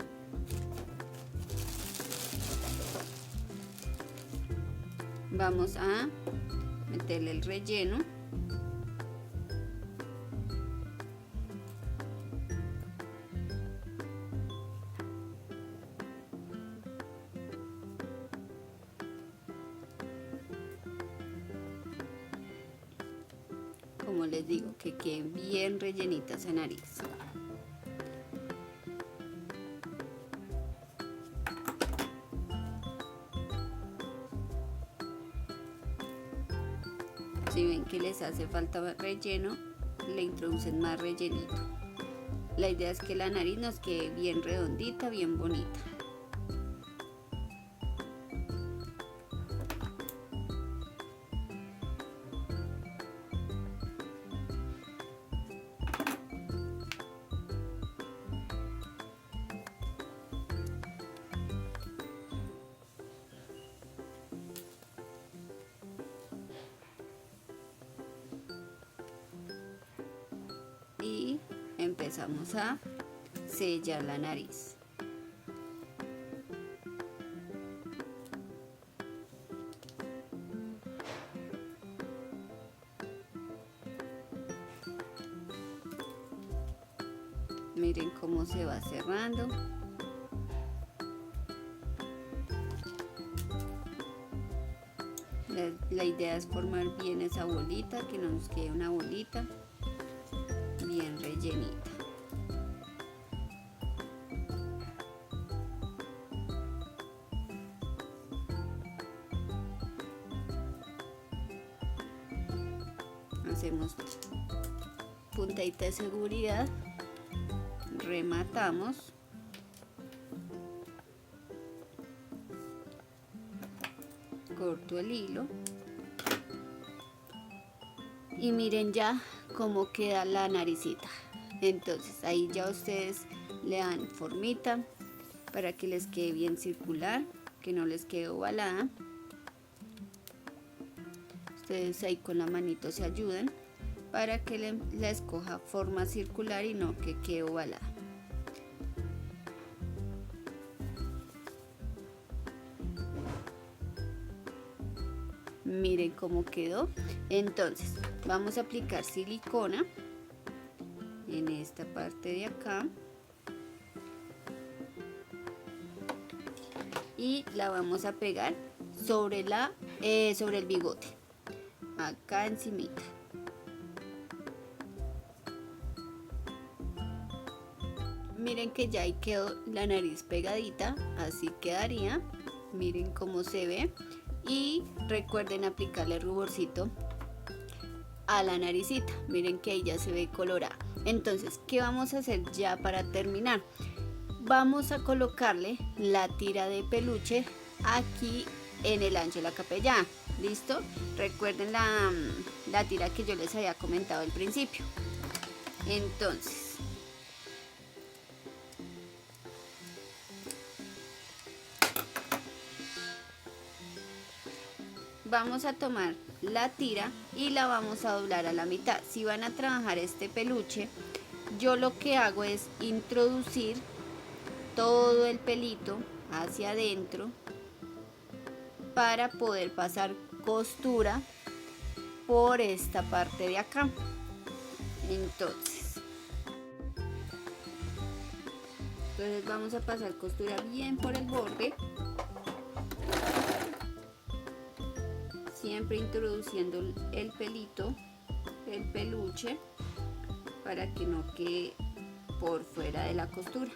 vamos a meterle el relleno. Como les digo, que quede bien rellenita esa nariz. Si ven que les hace falta relleno, le introducen más rellenito. La idea es que la nariz nos quede bien redondita, bien bonita. Y empezamos a sellar la nariz. Miren cómo se va cerrando. La idea es formar bien esa bolita, que no nos quede una bolita bien rellenita. Hacemos puntadita de seguridad, rematamos, corto el hilo y miren ya cómo queda la naricita. Entonces ahí ya ustedes le dan formita para que les quede bien circular, que no les quede ovalada. Ustedes ahí con la manito se ayudan para que la escoja forma circular y no que quede ovalada. Miren cómo quedó. Entonces vamos a aplicar silicona en esta parte de acá y la vamos a pegar sobre el bigote, acá encimita. Miren que ya ahí quedó la nariz pegadita, así quedaría. Miren cómo se ve. Y recuerden aplicarle ruborcito a la naricita. Miren que ahí ya se ve colorada. Entonces, ¿qué vamos a hacer ya para terminar? Vamos a colocarle la tira de peluche aquí en el ancho de la capellana. ¿Listo? Recuerden la tira que yo les había comentado al principio. Entonces, vamos a tomar la tira y la vamos a doblar a la mitad. Si van a trabajar este peluche, yo lo que hago es introducir todo el pelito hacia adentro para poder pasar costura por esta parte de acá. Entonces vamos a pasar costura bien por el borde, siempre introduciendo el pelito, el peluche, para que no quede por fuera de la costura.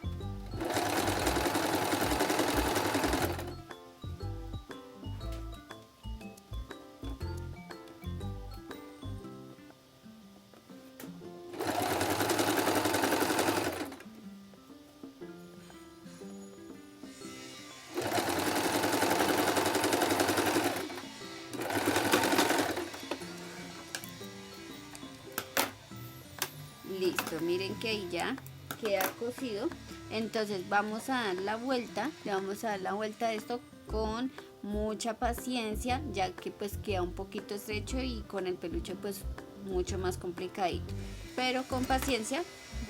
Listo, miren que ahí ya queda cosido. Entonces vamos a dar la vuelta, le vamos a dar la vuelta a esto con mucha paciencia, ya que pues queda un poquito estrecho y con el peluche pues mucho más complicadito, pero con paciencia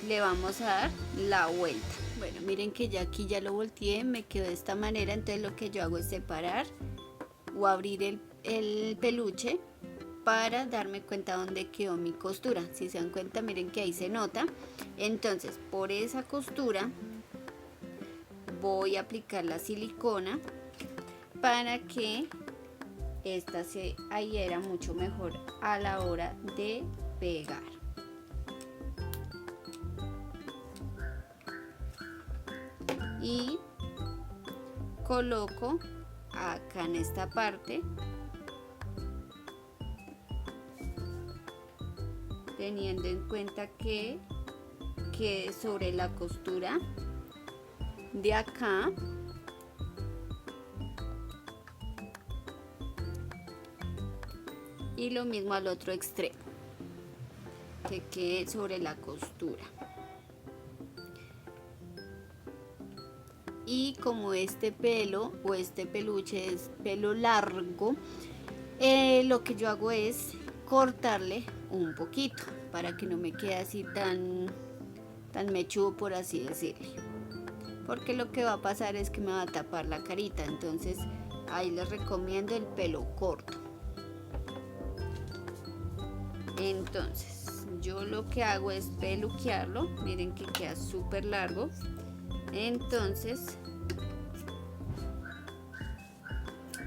le vamos a dar la vuelta. Bueno, miren que ya aquí ya lo volteé, me quedó de esta manera. Entonces lo que yo hago es separar o abrir el peluche para darme cuenta dónde quedó mi costura. Si se dan cuenta, miren que ahí se nota. Entonces por esa costura voy a aplicar la silicona para que esta se adhiera mucho mejor a la hora de pegar. Y coloco acá en esta parte, teniendo en cuenta que quede sobre la costura de acá. Y lo mismo al otro extremo, que quede sobre la costura. Y como este pelo o este peluche es pelo largo, lo que yo hago es cortarle un poquito para que no me quede así tan mechudo, por así decirlo, porque lo que va a pasar es que me va a tapar la carita. Entonces ahí les recomiendo el pelo corto. Entonces yo lo que hago es peluquearlo. Miren que queda súper largo. Entonces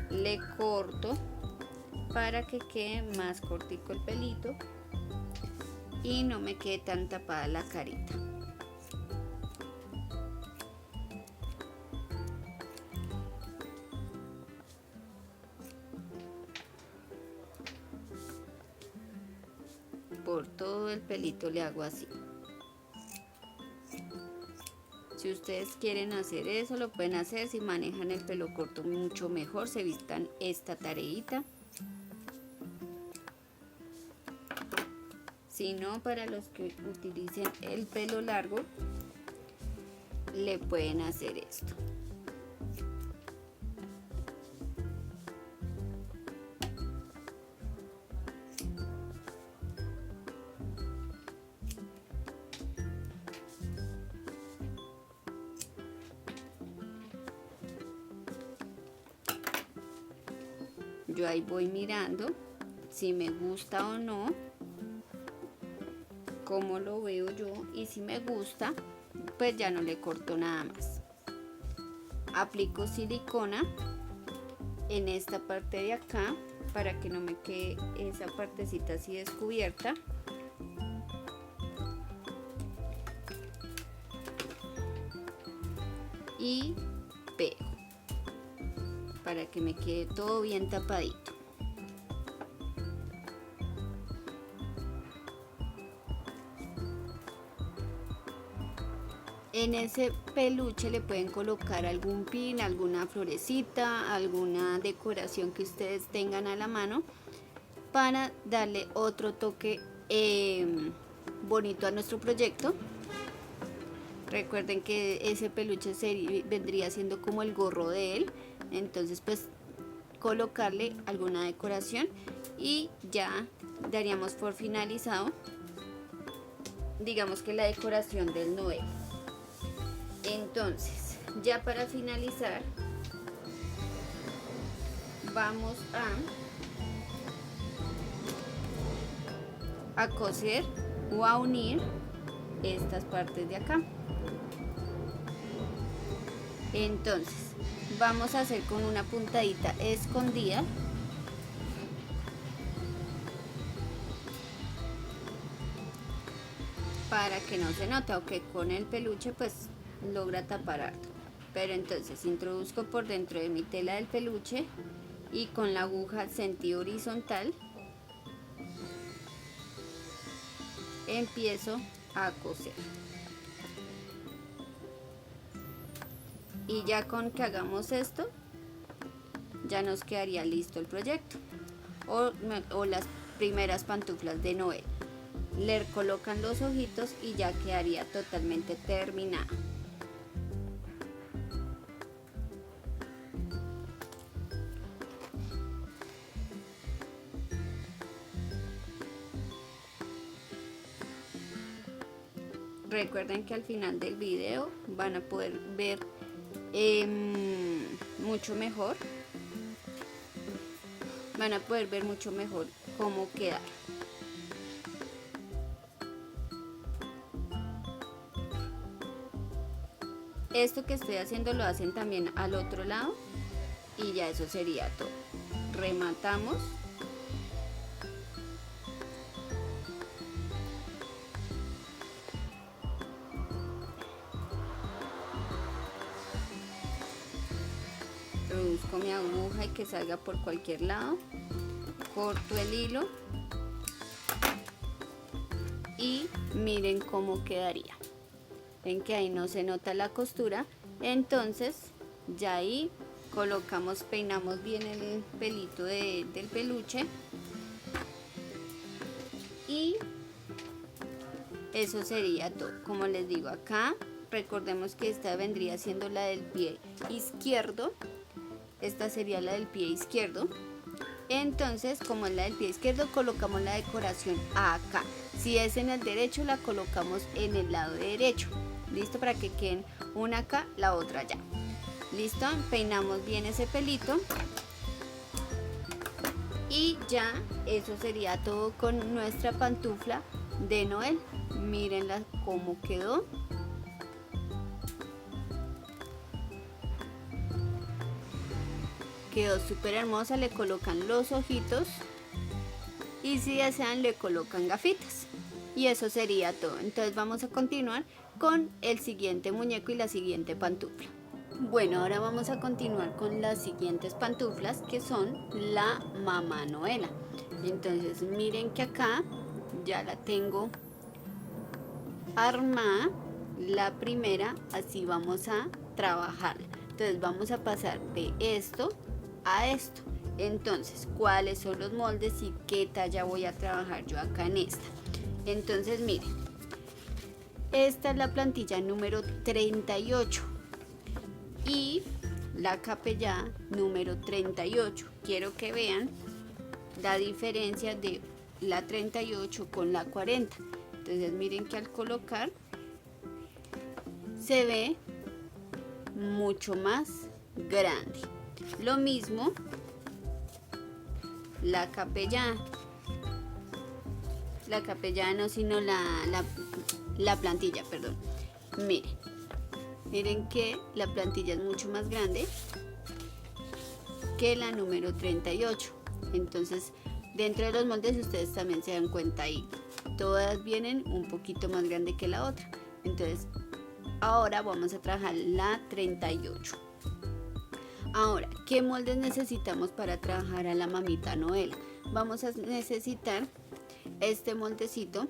le corto para que quede más cortico el pelito y no me quede tan tapada la carita. Por todo el pelito le hago así. Si ustedes quieren hacer eso, lo pueden hacer. Si manejan el pelo corto, mucho mejor, se evitan esta tareita. Si no, para los que utilicen el pelo largo, le pueden hacer esto. Yo ahí voy mirando si me gusta o no, cómo lo veo yo, y si me gusta, pues ya no le corto nada más. Aplico silicona en esta parte de acá para que no me quede esa partecita así descubierta. Y pego para que me quede todo bien tapadito. En ese peluche le pueden colocar algún pin, alguna florecita, alguna decoración que ustedes tengan a la mano para darle otro toque bonito a nuestro proyecto. Recuerden que ese peluche vendría siendo como el gorro de él, entonces pues colocarle alguna decoración y ya daríamos por finalizado, digamos que la decoración del Noel. Entonces ya para finalizar vamos a coser o a unir estas partes de acá. Entonces vamos a hacer con una puntadita escondida para que no se note, aunque con el peluche pues logra tapar harto. Pero entonces introduzco por dentro de mi tela del peluche y con la aguja sentido horizontal empiezo a coser. Y ya con que hagamos esto, ya nos quedaría listo el proyecto o las primeras pantuflas de Noel. Le colocan los ojitos y ya quedaría totalmente terminada. Recuerden que al final del video van a poder ver mucho mejor. Van a poder ver mucho mejor cómo queda. Esto que estoy haciendo lo hacen también al otro lado y ya eso sería todo. Rematamos. Introduzco mi aguja y que salga por cualquier lado. Corto el hilo y miren cómo quedaría. Ven que ahí no se nota la costura, entonces ya ahí colocamos, peinamos bien el pelito del peluche y eso sería todo. Como les digo, acá recordemos que esta vendría siendo la del pie izquierdo, esta sería la del pie izquierdo. Entonces, como es la del pie izquierdo, colocamos la decoración acá. Si es en el derecho, la colocamos en el lado derecho. Listo, para que queden una acá, la otra allá. Listo, peinamos bien ese pelito. Y ya eso sería todo con nuestra pantufla de Noel. Mírenla cómo quedó. quedó súper hermosa. Le colocan los ojitos y si desean le colocan gafitas y eso sería todo. Entonces vamos a continuar con el siguiente muñeco y la siguiente pantufla. Bueno, ahora vamos a continuar con las siguientes pantuflas, que son la Mamá Noela. Entonces miren que acá ya la tengo armada, la primera. Así vamos a trabajar. Entonces vamos a pasar de esto a esto. Entonces, ¿cuáles son los moldes y qué talla voy a trabajar yo acá en esta? Entonces miren, esta es la plantilla número 38 y la capellá número 38. Quiero que vean la diferencia de la 38 con la 40. Entonces miren que al colocar se ve mucho más grande. Lo mismo la capellá no, sino la plantilla, perdón. Miren que la plantilla es mucho más grande que la número 38. Entonces dentro de los moldes ustedes también se dan cuenta ahí, todas vienen un poquito más grande que la otra. Entonces ahora vamos a trabajar la 38. Ahora, ¿qué moldes necesitamos para trabajar a la Mamita Noela? Vamos a necesitar este moldecito,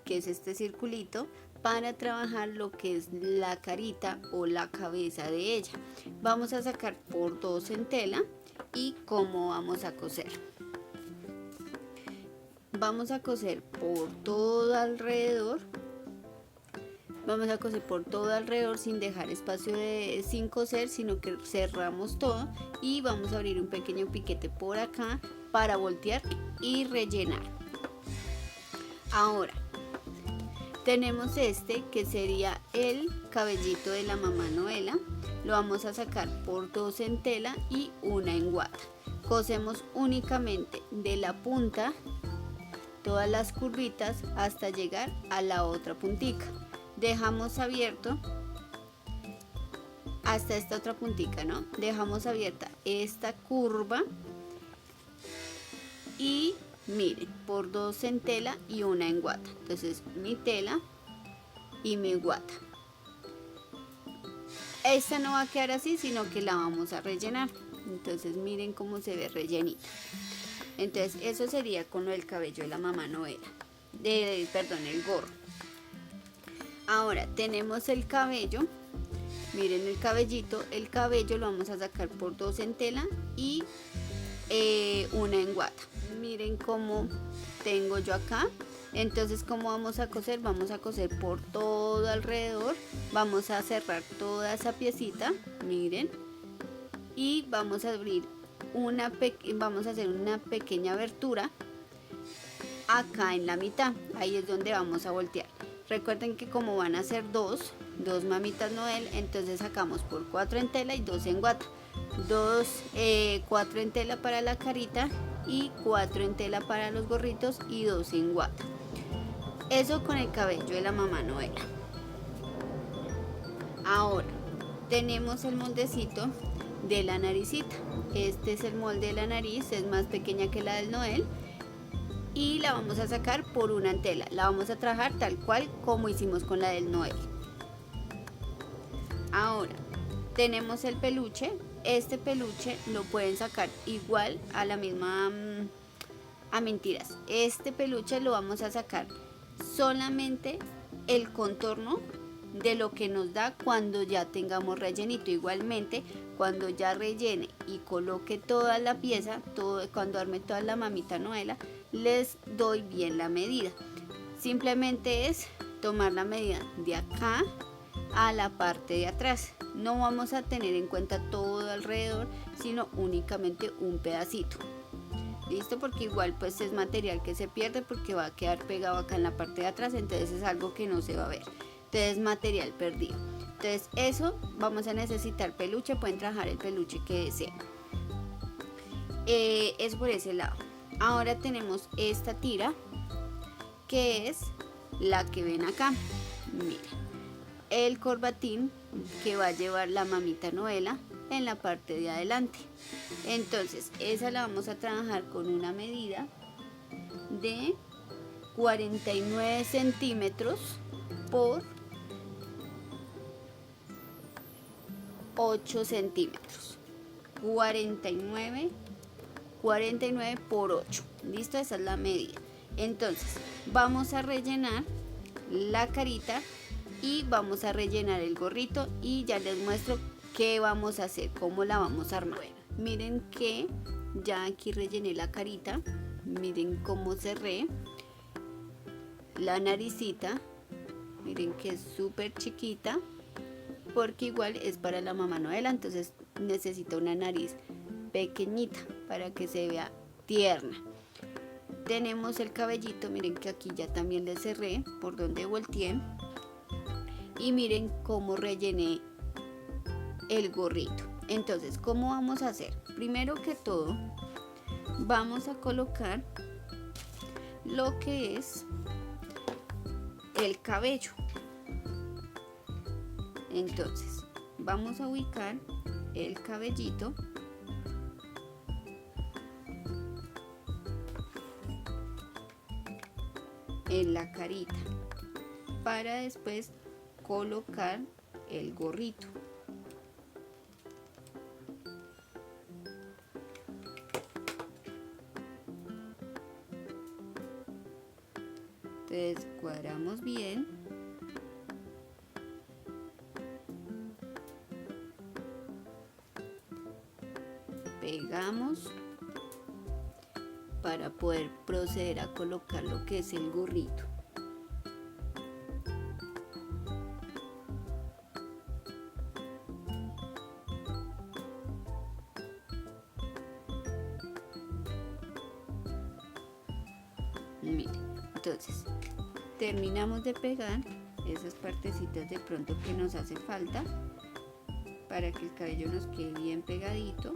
que es este circulito, para trabajar lo que es la carita o la cabeza de ella. Vamos a sacar por 2 en tela. ¿Y cómo vamos a coser? Vamos a coser por todo alrededor. Vamos a coser por todo alrededor sin dejar espacio sin coser, sino que cerramos todo y vamos a abrir un pequeño piquete por acá para voltear y rellenar. Ahora tenemos este que sería el cabellito de la Mamá Noela. Lo vamos a sacar por 2 en tela y 1 en guata. Cosemos únicamente de la punta todas las curvitas hasta llegar a la otra puntica. Dejamos abierto hasta esta otra puntica, ¿no? Dejamos abierta esta curva y miren, por 2 en tela y 1 en guata. Entonces mi tela y mi guata. Esta no va a quedar así, sino que la vamos a rellenar. Entonces miren cómo se ve rellenita. Entonces eso sería con el cabello de la Mamá Noela. Perdón, el gorro. Ahora tenemos el cabello. Miren el cabellito. El cabello lo vamos a sacar por 2 en tela y 1 en guata. Miren cómo tengo yo acá. Entonces, ¿cómo vamos a coser? Vamos a coser por todo alrededor. Vamos a cerrar toda esa piecita. Miren. Y vamos a abrir vamos a hacer una pequeña abertura acá en la mitad. Ahí es donde vamos a voltear. Recuerden que como van a ser dos Mamitas Noel, entonces sacamos por 4 en tela y 2 en guata. 4 en tela para la carita y 4 en tela para los gorritos y 2 en guata. Eso con el cabello de la Mamá Noela. Ahora tenemos el moldecito de la naricita. Este es el molde de la nariz, es más pequeña que la del Noel y la vamos a sacar por 1 en tela. La vamos a trabajar tal cual como hicimos con la del Noel. Ahora tenemos el peluche. Este peluche lo pueden sacar igual a la misma, mentiras. Este peluche lo vamos a sacar solamente el contorno de lo que nos da cuando ya tengamos rellenito. Igualmente, cuando ya rellene y coloque toda la pieza, cuando arme toda la Mamita Noela, les doy bien la medida. Simplemente es tomar la medida de acá a la parte de atrás. No vamos a tener en cuenta todo alrededor, sino únicamente un pedacito. ¿Listo? Porque igual pues es material que se pierde porque va a quedar pegado acá en la parte de atrás, entonces es algo que no se va a ver. Entonces es material perdido. Entonces eso vamos a necesitar peluche, pueden trabajar el peluche que deseen. Es por ese lado. Ahora tenemos esta tira que es la que ven acá. Miren, el corbatín que va a llevar la mamita Noela en la parte de adelante. Entonces esa la vamos a trabajar con una medida de 49 centímetros por 8 centímetros. 49 por 8. Listo, esa es la medida. Entonces vamos a rellenar la carita y vamos a rellenar el gorrito y ya les muestro qué vamos a hacer, cómo la vamos a armar. Bueno, miren que ya aquí rellené la carita, miren cómo cerré la naricita, miren que es súper chiquita porque igual es para la mamá Noela, entonces necesita una nariz pequeñita para que se vea tierna. Tenemos el cabellito, miren que aquí ya también le cerré por donde volteé y miren cómo rellené el gorrito. Entonces, ¿cómo vamos a hacer? Primero que todo vamos a colocar lo que es el cabello. Entonces vamos a ubicar el cabellito en la carita para después colocar el gorrito. Entonces cuadramos bien. Pegamos para poder proceder a colocar lo que es el gorrito. Miren, entonces terminamos de pegar esas partecitas de pronto que nos hace falta para que el cabello nos quede bien pegadito.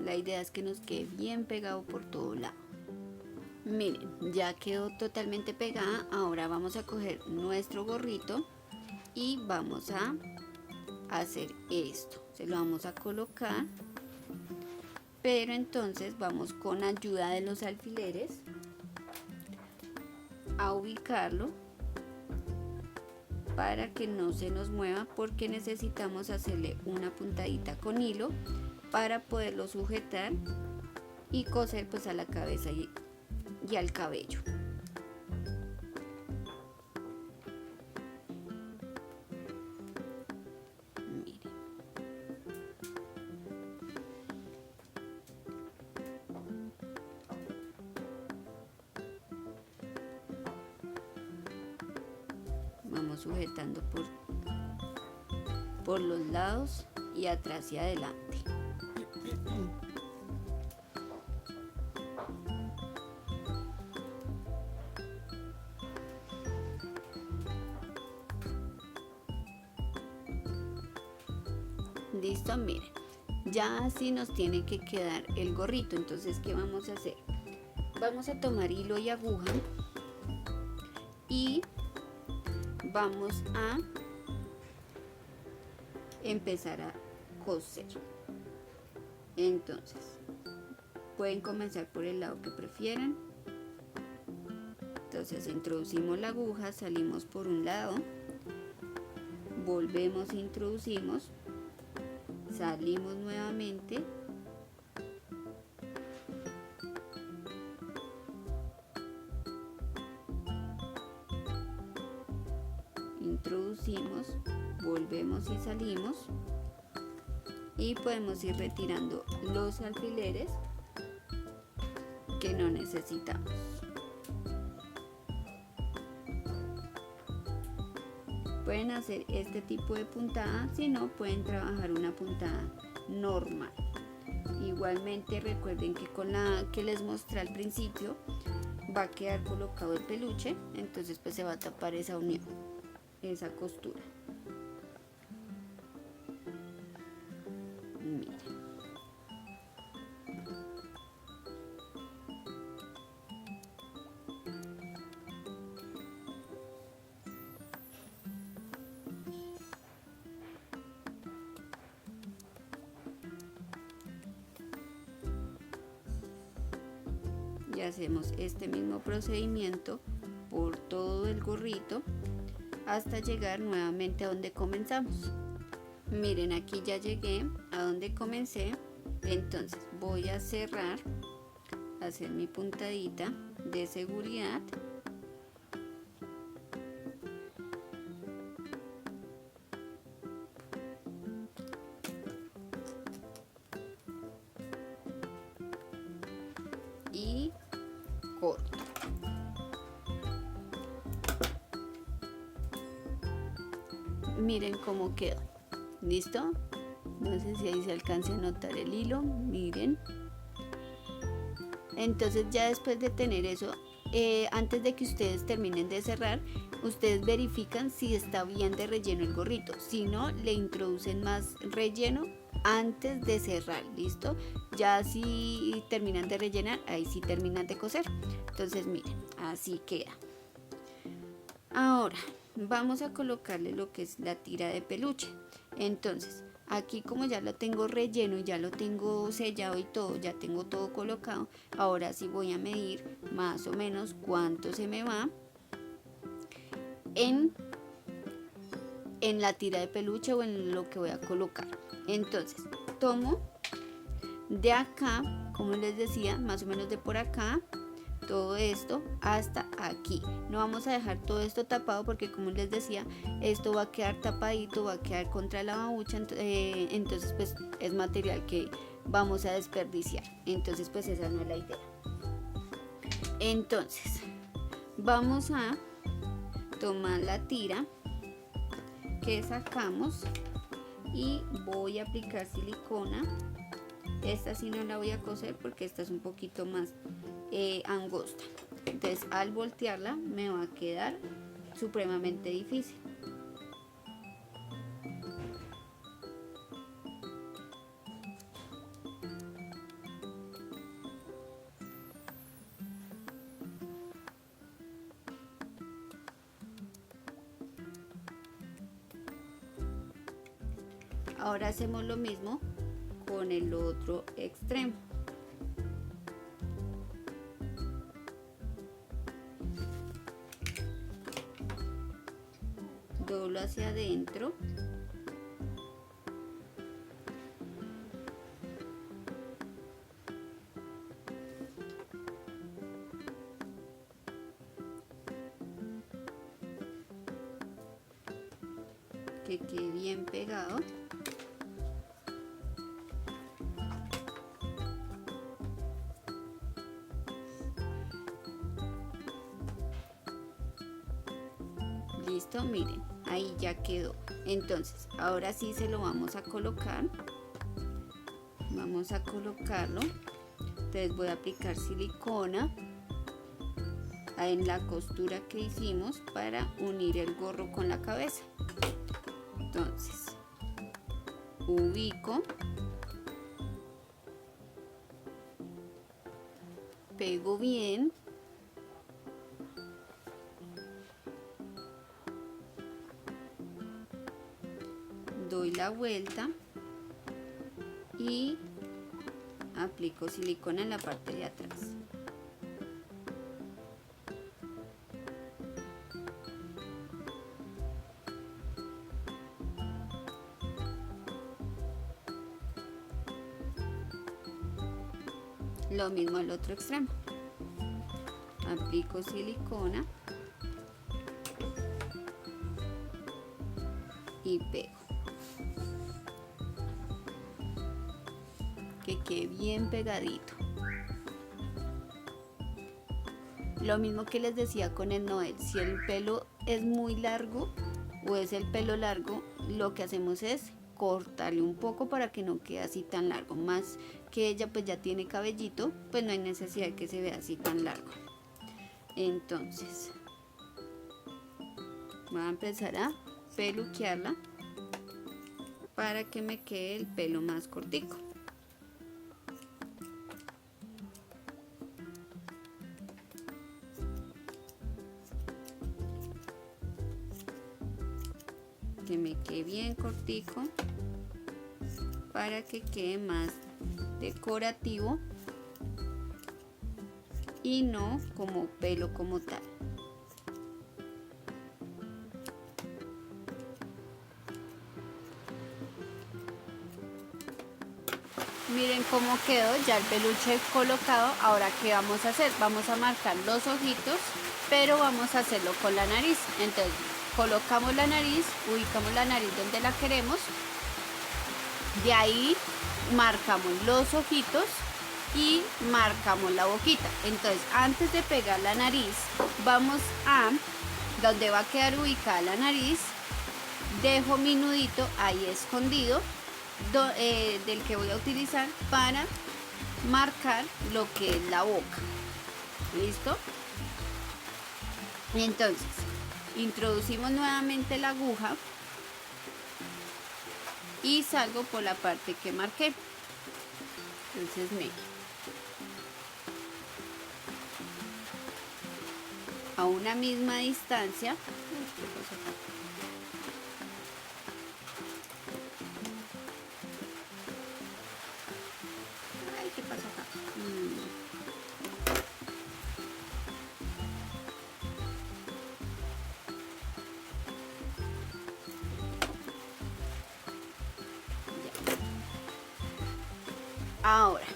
La idea es que nos quede bien pegado por todo lado. Miren, ya quedó totalmente pegada. Ahora vamos a coger nuestro gorrito y vamos a hacer esto. Se lo vamos a colocar, pero entonces vamos con ayuda de los alfileres a ubicarlo para que no se nos mueva, porque necesitamos hacerle una puntadita con hilo para poderlo sujetar y coser pues a la cabeza y al cabello. Miren. Vamos sujetando por los lados y atrás y adelante. Listo, miren, ya así nos tiene que quedar el gorrito. Entonces, ¿qué vamos a hacer? Vamos a tomar hilo y aguja y vamos a empezar a coser. Entonces pueden comenzar por el lado que prefieran. Entonces introducimos la aguja, salimos por un lado, volvemos, introducimos, salimos nuevamente, introducimos, volvemos y salimos, y podemos ir retirando los alfileres que no necesitamos. Pueden hacer este tipo de puntada, si no pueden trabajar una puntada normal. Igualmente recuerden que con la que les mostré al principio va a quedar colocado el peluche, entonces pues se va a tapar esa unión, esa costura. Miren. y hacemos este mismo procedimiento por todo el gorrito hasta llegar nuevamente a donde comenzamos. Miren, aquí ya llegué a donde comencé, entonces voy a cerrar, hacer mi puntadita de seguridad y corto. Miren cómo quedó. ¿Listo? No sé si ahí se alcance a notar el hilo. Miren. Entonces ya después de tener eso, antes de que ustedes terminen de cerrar, ustedes verifican si está bien de relleno el gorrito. Si no, le introducen más relleno antes de cerrar. ¿Listo? Ya si terminan de rellenar, ahí sí terminan de coser. Entonces miren, así queda. Ahora vamos a colocarle lo que es la tira de peluche. Entonces aquí, como ya lo tengo relleno y ya lo tengo sellado y todo, ya tengo todo colocado, ahora sí voy a medir más o menos cuánto se me va en la tira de peluche o en lo que voy a colocar. Entonces tomo de acá, como les decía, más o menos de por acá, todo esto hasta aquí. No vamos a dejar todo esto tapado porque, como les decía, esto va a quedar tapadito, va a quedar contra la babucha, entonces pues es material que vamos a desperdiciar. Entonces pues esa no es la idea. Entonces vamos a tomar la tira que sacamos y voy a aplicar silicona. Esta sí no la voy a coser porque esta es un poquito más angosta, entonces al voltearla me va a quedar supremamente difícil. Ahora hacemos lo mismo con el otro extremo. Doblo hacia adentro que quede bien pegado. Listo, miren, ahí ya quedó. Entonces ahora sí se lo vamos a colocar. Vamos a colocarlo. Entonces voy a aplicar silicona en la costura que hicimos para unir el gorro con la cabeza. Entonces ubico, pego bien, doy la vuelta y aplico silicona en la parte de atrás. Lo mismo al otro extremo. Aplico silicona y pego. Que quede bien pegadito. Lo mismo que les decía con el noel, si el pelo es muy largo o es el pelo largo, lo que hacemos es cortarle un poco para que no quede así tan largo. Más que ella pues ya tiene cabellito, pues no hay necesidad de que se vea así tan largo. Entonces voy a empezar a peluquearla para que me quede el pelo más cortico. Que me quede bien cortico para que quede más decorativo y no como pelo como tal. Miren cómo quedó ya el peluche colocado. Ahora, ¿qué vamos a hacer? Vamos a marcar los ojitos, pero vamos a hacerlo con la nariz. Entonces colocamos la nariz, ubicamos la nariz donde la queremos, de ahí marcamos los ojitos y marcamos la boquita. Entonces, antes de pegar la nariz, vamos a donde va a quedar ubicada la nariz, dejo mi nudito ahí escondido del que voy a utilizar para marcar lo que es la boca. ¿Listo? Entonces introducimos nuevamente la aguja y salgo por la parte que marqué. Entonces a una misma distancia. ¿Qué pasa acá? Ahora,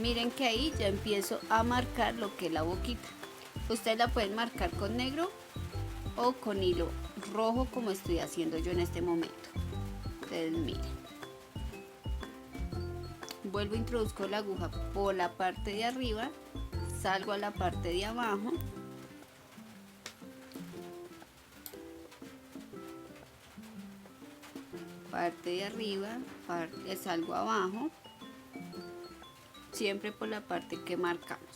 miren que ahí ya empiezo a marcar lo que es la boquita. Ustedes la pueden marcar con negro o con hilo rojo, como estoy haciendo yo en este momento. Entonces miren, vuelvo, introduzco la aguja por la parte de arriba, salgo a la parte de abajo, parte de arriba, salgo abajo, siempre por la parte que marcamos.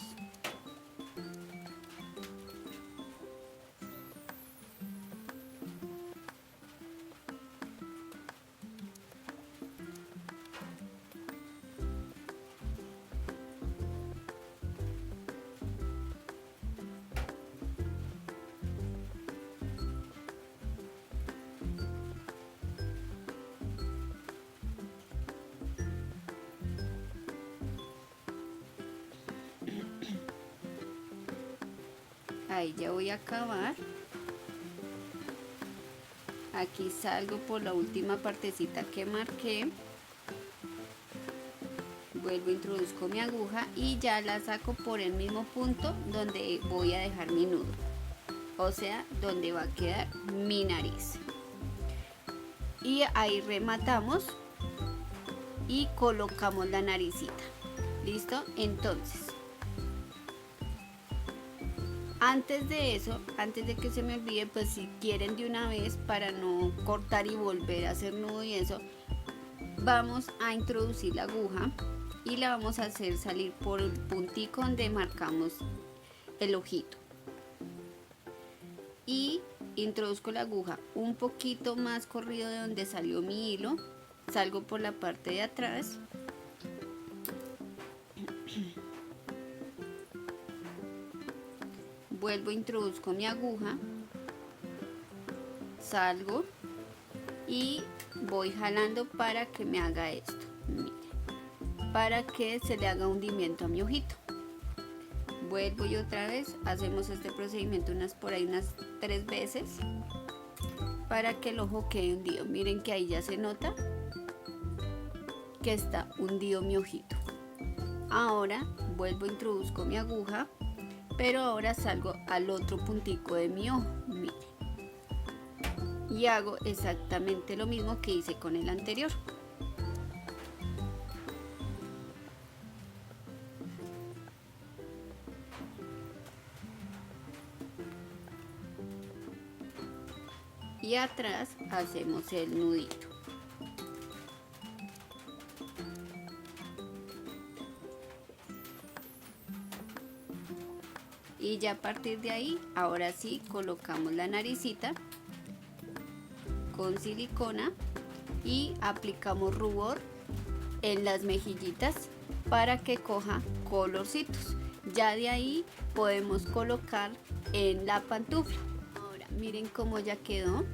Ahí ya voy a acabar. Aquí salgo por la última partecita que marqué, vuelvo, introduzco mi aguja y ya la saco por el mismo punto donde voy a dejar mi nudo, o sea, donde va a quedar mi nariz. Y ahí rematamos y colocamos la naricita. ¿Listo? Entonces, antes de eso, antes de que se me olvide, pues si quieren de una vez para no cortar y volver a hacer nudo y eso, vamos a introducir la aguja y la vamos a hacer salir por el puntico donde marcamos el ojito. Y introduzco la aguja un poquito más corrido de donde salió mi hilo, salgo por la parte de atrás. Vuelvo, introduzco mi aguja, salgo y voy jalando para que me haga esto. Miren, para que se le haga hundimiento a mi ojito. Vuelvo y otra vez hacemos este procedimiento unas 3 veces para que el ojo quede hundido. Miren que ahí ya se nota que está hundido mi ojito. Ahora vuelvo, introduzco mi aguja, pero ahora salgo al otro puntico de mi ojo, miren, y hago exactamente lo mismo que hice con el anterior. Y atrás hacemos el nudito. Y ya a partir de ahí, ahora sí, colocamos la naricita con silicona y aplicamos rubor en las mejillitas para que coja colorcitos. Ya de ahí podemos colocar en la pantufla. Ahora miren cómo ya quedó.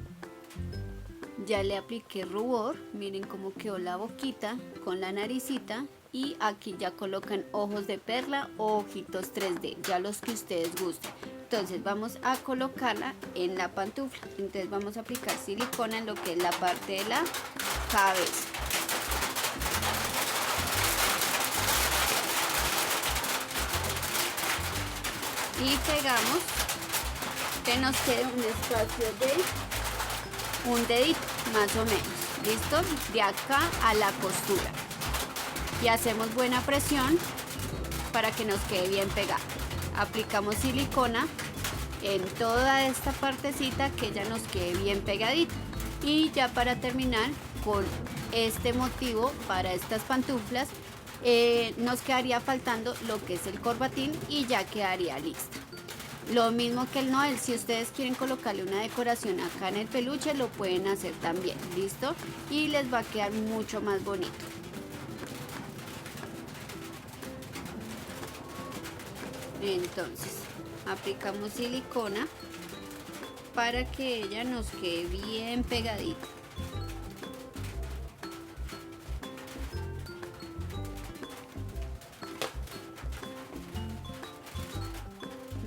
Ya le apliqué rubor, miren cómo quedó la boquita con la naricita y aquí ya colocan ojos de perla o ojitos 3D, ya los que ustedes gusten. Entonces vamos a colocarla en la pantufla. Entonces vamos a aplicar silicona en lo que es la parte de la cabeza. Y pegamos que nos quede un espacio de un dedito más o menos. ¿Listo? De acá a la costura. Y hacemos buena presión para que nos quede bien pegado. Aplicamos silicona en toda esta partecita que ya nos quede bien pegadita. Y ya para terminar con este motivo para estas pantuflas, nos quedaría faltando lo que es el corbatín y ya quedaría lista. Lo mismo que el Noel, si ustedes quieren colocarle una decoración acá en el peluche, lo pueden hacer también, ¿listo? Y les va a quedar mucho más bonito. Entonces, aplicamos silicona para que ella nos quede bien pegadita.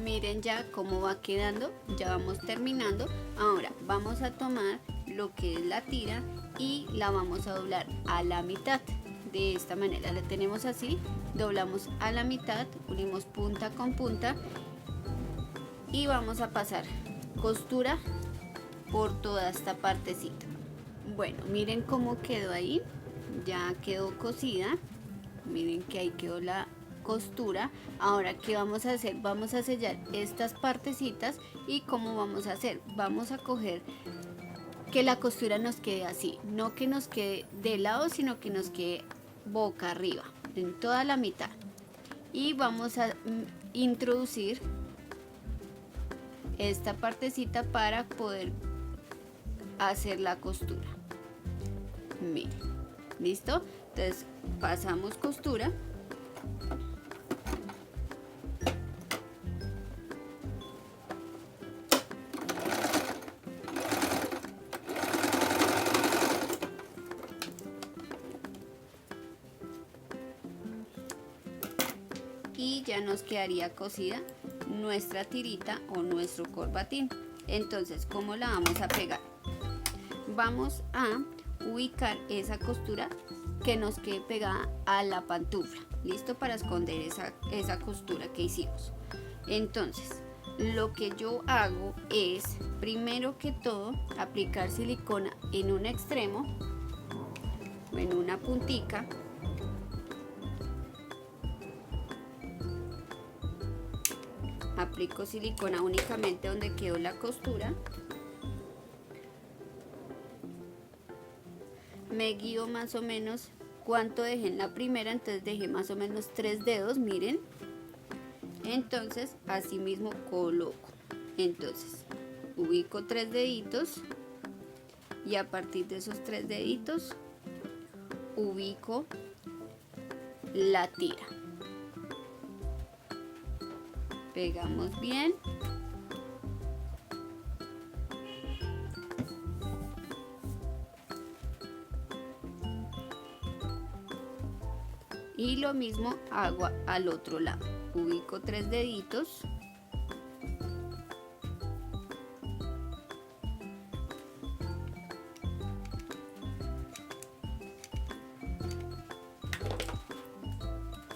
Miren ya cómo va quedando, ya vamos terminando. Ahora vamos a tomar lo que es la tira y la vamos a doblar a la mitad. De esta manera la tenemos así, doblamos a la mitad, unimos punta con punta y vamos a pasar costura por toda esta partecita. Bueno, miren cómo quedó ahí, ya quedó cosida. Miren que ahí quedó la costura. Ahora, ¿qué vamos a hacer? Vamos a sellar estas partecitas. ¿Y cómo vamos a hacer? Vamos a coger que la costura nos quede así, no que nos quede de lado, sino que nos quede boca arriba, en toda la mitad. Y vamos a introducir esta partecita para poder hacer la costura. Miren, ¿listo? Entonces pasamos costura. Y ya nos quedaría cosida nuestra tirita o nuestro corbatín. Entonces, ¿cómo la vamos a pegar? Vamos a ubicar esa costura que nos quede pegada a la pantufla, listo, para esconder esa costura que hicimos. Entonces, lo que yo hago es, primero que todo, aplicar silicona en un extremo o en una puntica. Aplico silicona únicamente donde quedó la costura. Me guío más o menos cuánto dejé en la primera, entonces dejé más o menos 3 dedos, miren. Entonces, así mismo coloco. Entonces, ubico 3 deditos y a partir de esos 3 deditos ubico la tira. Pegamos bien. Y lo mismo hago al otro lado. Ubico 3 deditos.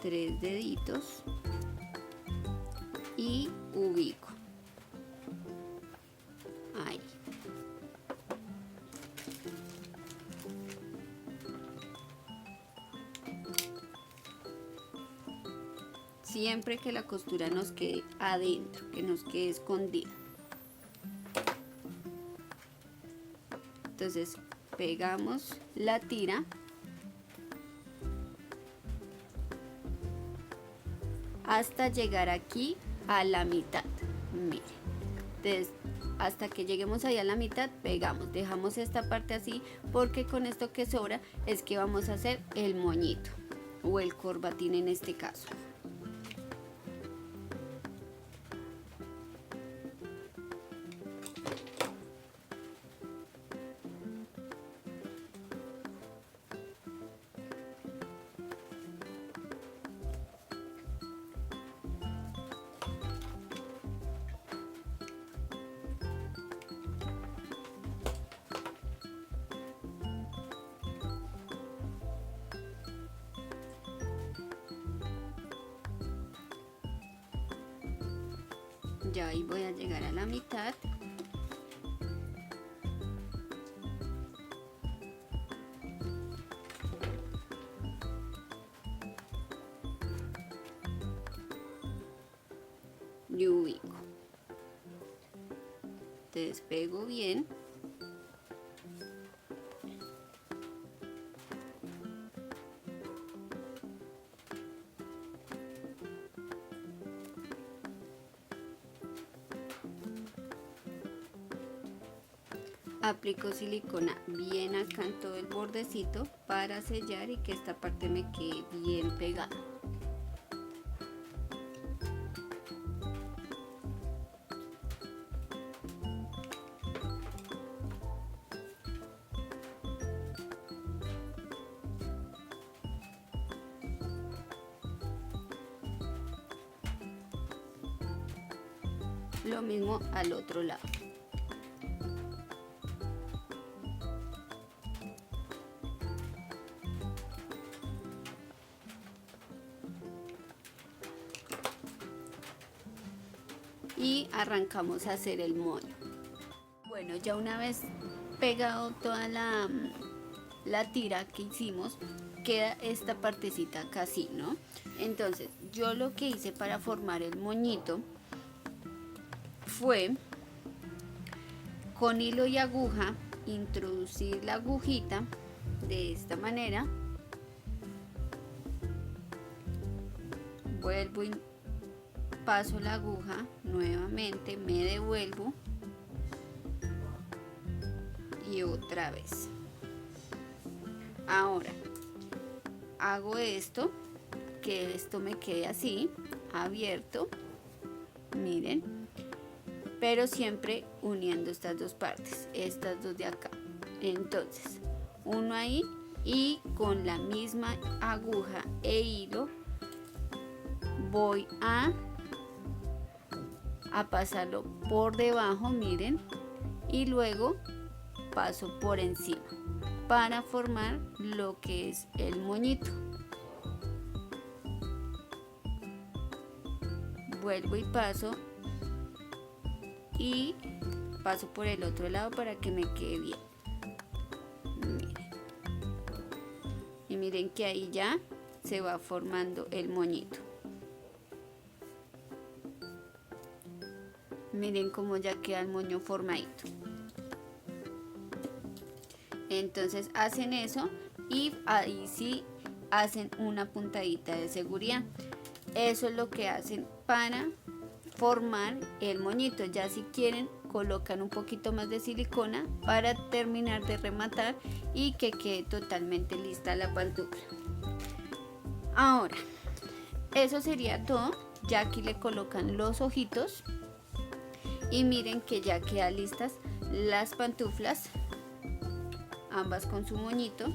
Tres deditos. Y ubico. Ahí. Siempre que la costura nos quede adentro, que nos quede escondida. Entonces pegamos la tira hasta llegar aquí a la mitad. Miren, entonces hasta que lleguemos ahí a la mitad pegamos, dejamos esta parte así porque con esto que sobra es que vamos a hacer el moñito o el corbatín en este caso. Ya ahí voy a llegar a la mitad. Y ubico. Despego bien. Aplico silicona bien acá en todo el bordecito para sellar y que esta parte me quede bien pegada. Lo mismo al otro lado. Y arrancamos a hacer el moño. Bueno, ya una vez pegado toda la tira que hicimos, queda esta partecita acá así, ¿no? Entonces yo lo que hice para formar el moñito fue con hilo y aguja introducir la agujita de esta manera, vuelvo y paso la aguja nuevamente, me devuelvo y otra vez. Ahora hago esto, que esto me quede así abierto, miren, pero siempre uniendo estas dos partes, estas dos de acá. Entonces uno ahí y con la misma aguja e hilo voy a pasarlo por debajo, miren, y luego paso por encima para formar lo que es el moñito. Vuelvo y paso por el otro lado para que me quede bien. Miren. Y miren que ahí ya se va formando el moñito. Miren cómo ya queda el moño formadito. Entonces hacen eso y ahí sí hacen una puntadita de seguridad. Eso es lo que hacen para formar el moñito. Ya si quieren colocan un poquito más de silicona para terminar de rematar y que quede totalmente lista la pantufla. Ahora eso sería todo. Ya aquí le colocan los ojitos y miren que ya quedan listas las pantuflas, ambas con su moñito,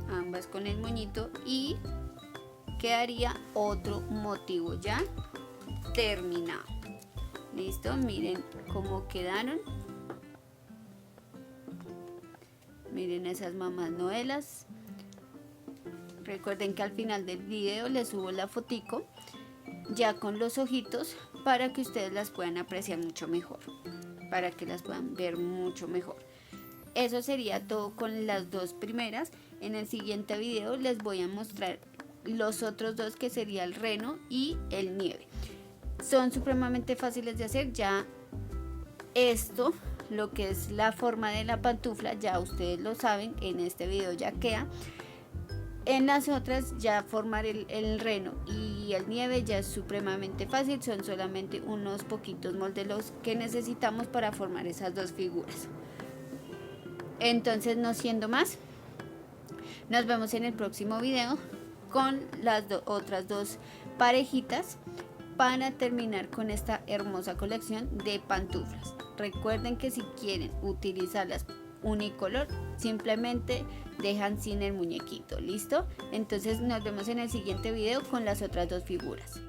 ambas con el moñito, y quedaría otro motivo ya terminado. Listo, miren cómo quedaron. Miren esas mamás novelas. Recuerden que al final del video les subo la fotico ya con los ojitos para que ustedes las puedan apreciar mucho mejor, para que las puedan ver mucho mejor. Eso sería todo con las dos primeras. En el siguiente video les voy a mostrar los otros dos, que sería el reno y el nieve. Son supremamente fáciles de hacer. Ya esto, lo que es la forma de la pantufla, ya ustedes lo saben, en este video ya queda. En las otras ya formar el reno y el nieve ya es supremamente fácil, son solamente unos poquitos moldes que necesitamos para formar esas dos figuras. Entonces, no siendo más, nos vemos en el próximo video con las otras dos parejitas para terminar con esta hermosa colección de pantuflas. Recuerden que si quieren utilizarlas unicolor, simplemente dejan sin el muñequito. ¿Listo? Entonces nos vemos en el siguiente video con las otras dos figuras.